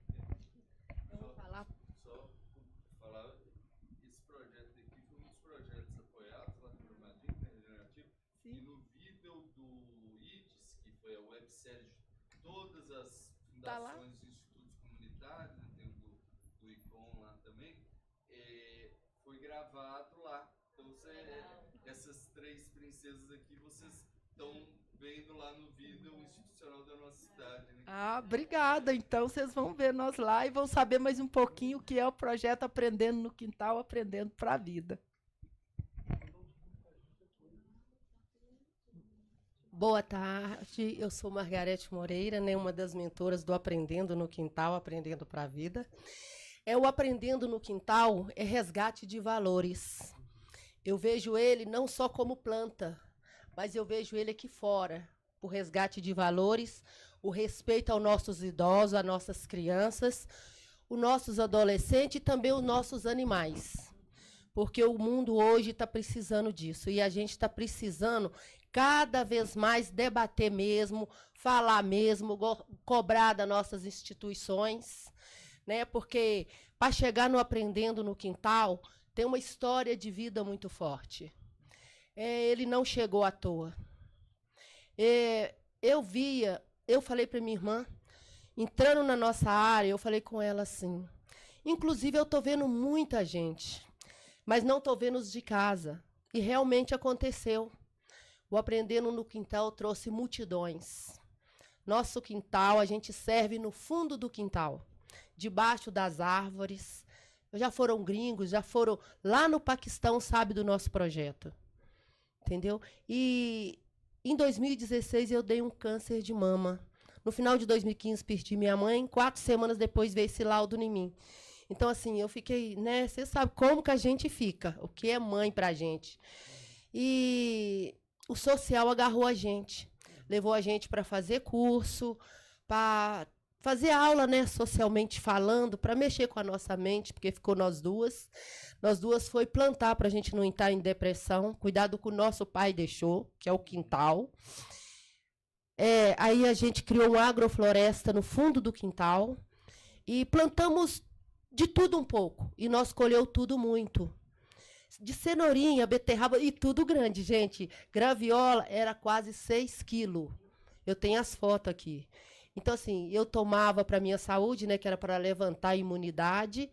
Esse projeto aqui foi um dos projetos apoiados lá no Brumadinho, na Regenerativo, e no vídeo do IDES, que foi a websérie de todas as fundações e institutos comunitários, né, tem do ICOM lá também, foi gravado lá. Então, essas 3 princesas aqui, vocês estão vendo lá no vídeo institucional da nossa cidade. Né? Ah, obrigada. Então, vocês vão ver nós lá e vão saber mais um pouquinho o que é o projeto Aprendendo no Quintal, Aprendendo para a Vida. Boa tarde, eu sou Margarete Moreira, né, uma das mentoras do Aprendendo no Quintal, Aprendendo para a Vida. O Aprendendo no Quintal é resgate de valores. Eu vejo ele não só como planta, mas eu vejo ele aqui fora, o resgate de valores, o respeito aos nossos idosos, às nossas crianças, os nossos adolescentes e também os nossos animais. Porque o mundo hoje está precisando disso, e a gente está precisando cada vez mais debater mesmo, falar mesmo, cobrar das nossas instituições, né? Porque para chegar no Aprendendo no Quintal, tem uma história de vida muito forte. Ele não chegou à toa. Eu falei para minha irmã, entrando na nossa área, eu falei com ela assim, inclusive eu estou vendo muita gente, mas não estou vendo os de casa. E realmente aconteceu. O Aprendendo no Quintal trouxe multidões. Nosso quintal, a gente serve no fundo do quintal, debaixo das árvores. Já foram gringos, já foram lá no Paquistão, sabe do nosso projeto. Entendeu? E em 2016 eu dei um câncer de mama. No final de 2015 perdi minha mãe, 4 semanas depois veio esse laudo em mim. Então, assim, eu fiquei, né? Você sabe como que a gente fica, o que é mãe pra gente. E o social agarrou a gente, levou a gente para fazer curso, para fazer aula, né, socialmente falando, para mexer com a nossa mente, porque ficou nós duas. Nós duas foi plantar para a gente não entrar em depressão, cuidado que o nosso pai deixou, que é o quintal. Aí a gente criou uma agrofloresta no fundo do quintal e plantamos de tudo um pouco. E nós colheu tudo muito. De cenourinha, beterraba e tudo grande, gente. Graviola era quase 6 quilos. Eu tenho as fotos aqui. Então, assim, eu tomava para minha saúde, né, que era para levantar a imunidade,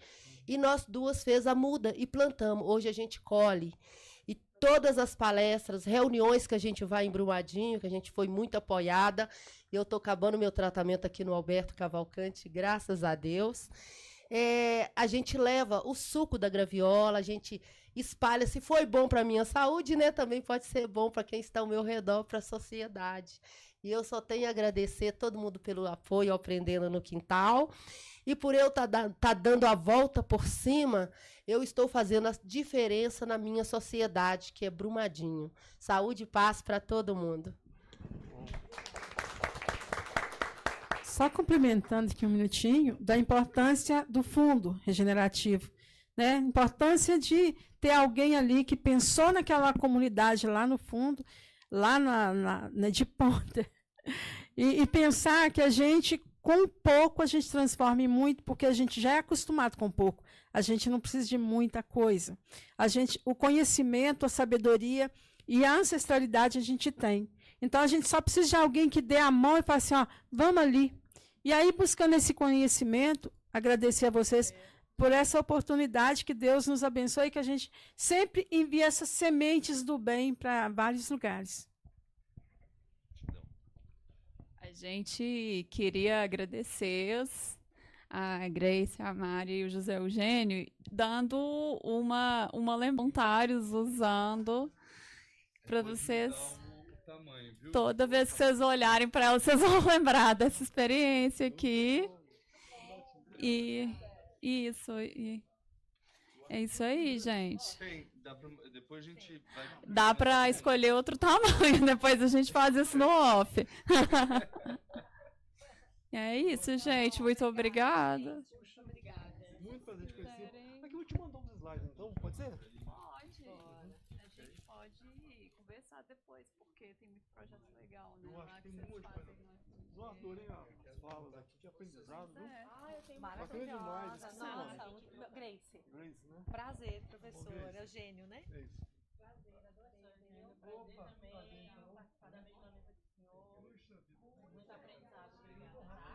e nós duas fez a muda e plantamos. Hoje a gente colhe. E todas as palestras, reuniões que a gente vai em Brumadinho, que a gente foi muito apoiada, eu estou acabando meu tratamento aqui no Alberto Cavalcante, graças a Deus. A gente leva o suco da graviola, a gente espalha. Se foi bom para a minha saúde, né, também pode ser bom para quem está ao meu redor, para a sociedade. E eu só tenho a agradecer todo mundo pelo apoio ao Aprendendo no Quintal. E por eu estar dando a volta por cima, eu estou fazendo a diferença na minha sociedade, que é Brumadinho. Saúde e paz para todo mundo. Só complementando aqui um minutinho, da importância do fundo regenerativo, né? Importância de ter alguém ali que pensou naquela comunidade lá no fundo, lá de ponta, e pensar que a gente, com pouco, a gente transforma em muito, porque a gente já é acostumado com pouco. A gente não precisa de muita coisa. O conhecimento, a sabedoria e a ancestralidade a gente tem. Então, a gente só precisa de alguém que dê a mão e fale assim, ó, vamos ali. E aí, buscando esse conhecimento, agradecer a vocês por essa oportunidade, que Deus nos abençoe e que a gente sempre envie essas sementes do bem para vários lugares. A gente queria agradecer a Grace, a Mari e o José Eugênio, dando uma voluntários usando para vocês. Toda vez que vocês olharem para ela, vocês vão lembrar dessa experiência aqui. E isso. É isso aí, gente. Depois a gente vai... Dá para escolher outro tamanho, depois a gente faz isso no off. É isso, gente. Muito obrigada. Muito prazer te conhecer. Aqui eu vou te mandar uns slides, então, pode ser? Pode. A gente pode conversar depois, porque tem muito projeto legal, né? Eu acho que tem muito projeto. Eu adorei as falas aqui, que aprendizado, viu? Eu tenho Maravilhosa. Nossa, Grace. Grace, né? Prazer, professor. Bom, Grace. Eugênio, né? É isso. Prazer, adorei. Prazer também. Participar da mesa do senhor. Muito aprendizado. Obrigada, tá?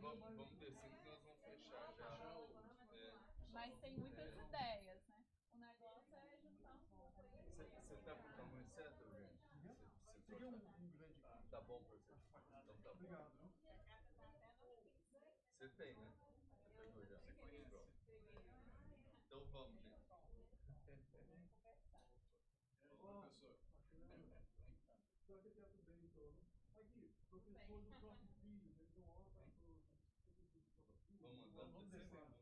Vamos descendo que nós vamos fechar já. Mas tem muitas ideias, né? O negócio é juntar um pouco aí. Você tá com o tamanho certo, gente? Você quer um grande aqui? Tá bom pra você. Então tá bom. Obrigado. Você tem, né? Você pegou já. Você conhece. Então vamos, gente. Professor. Vamos andando.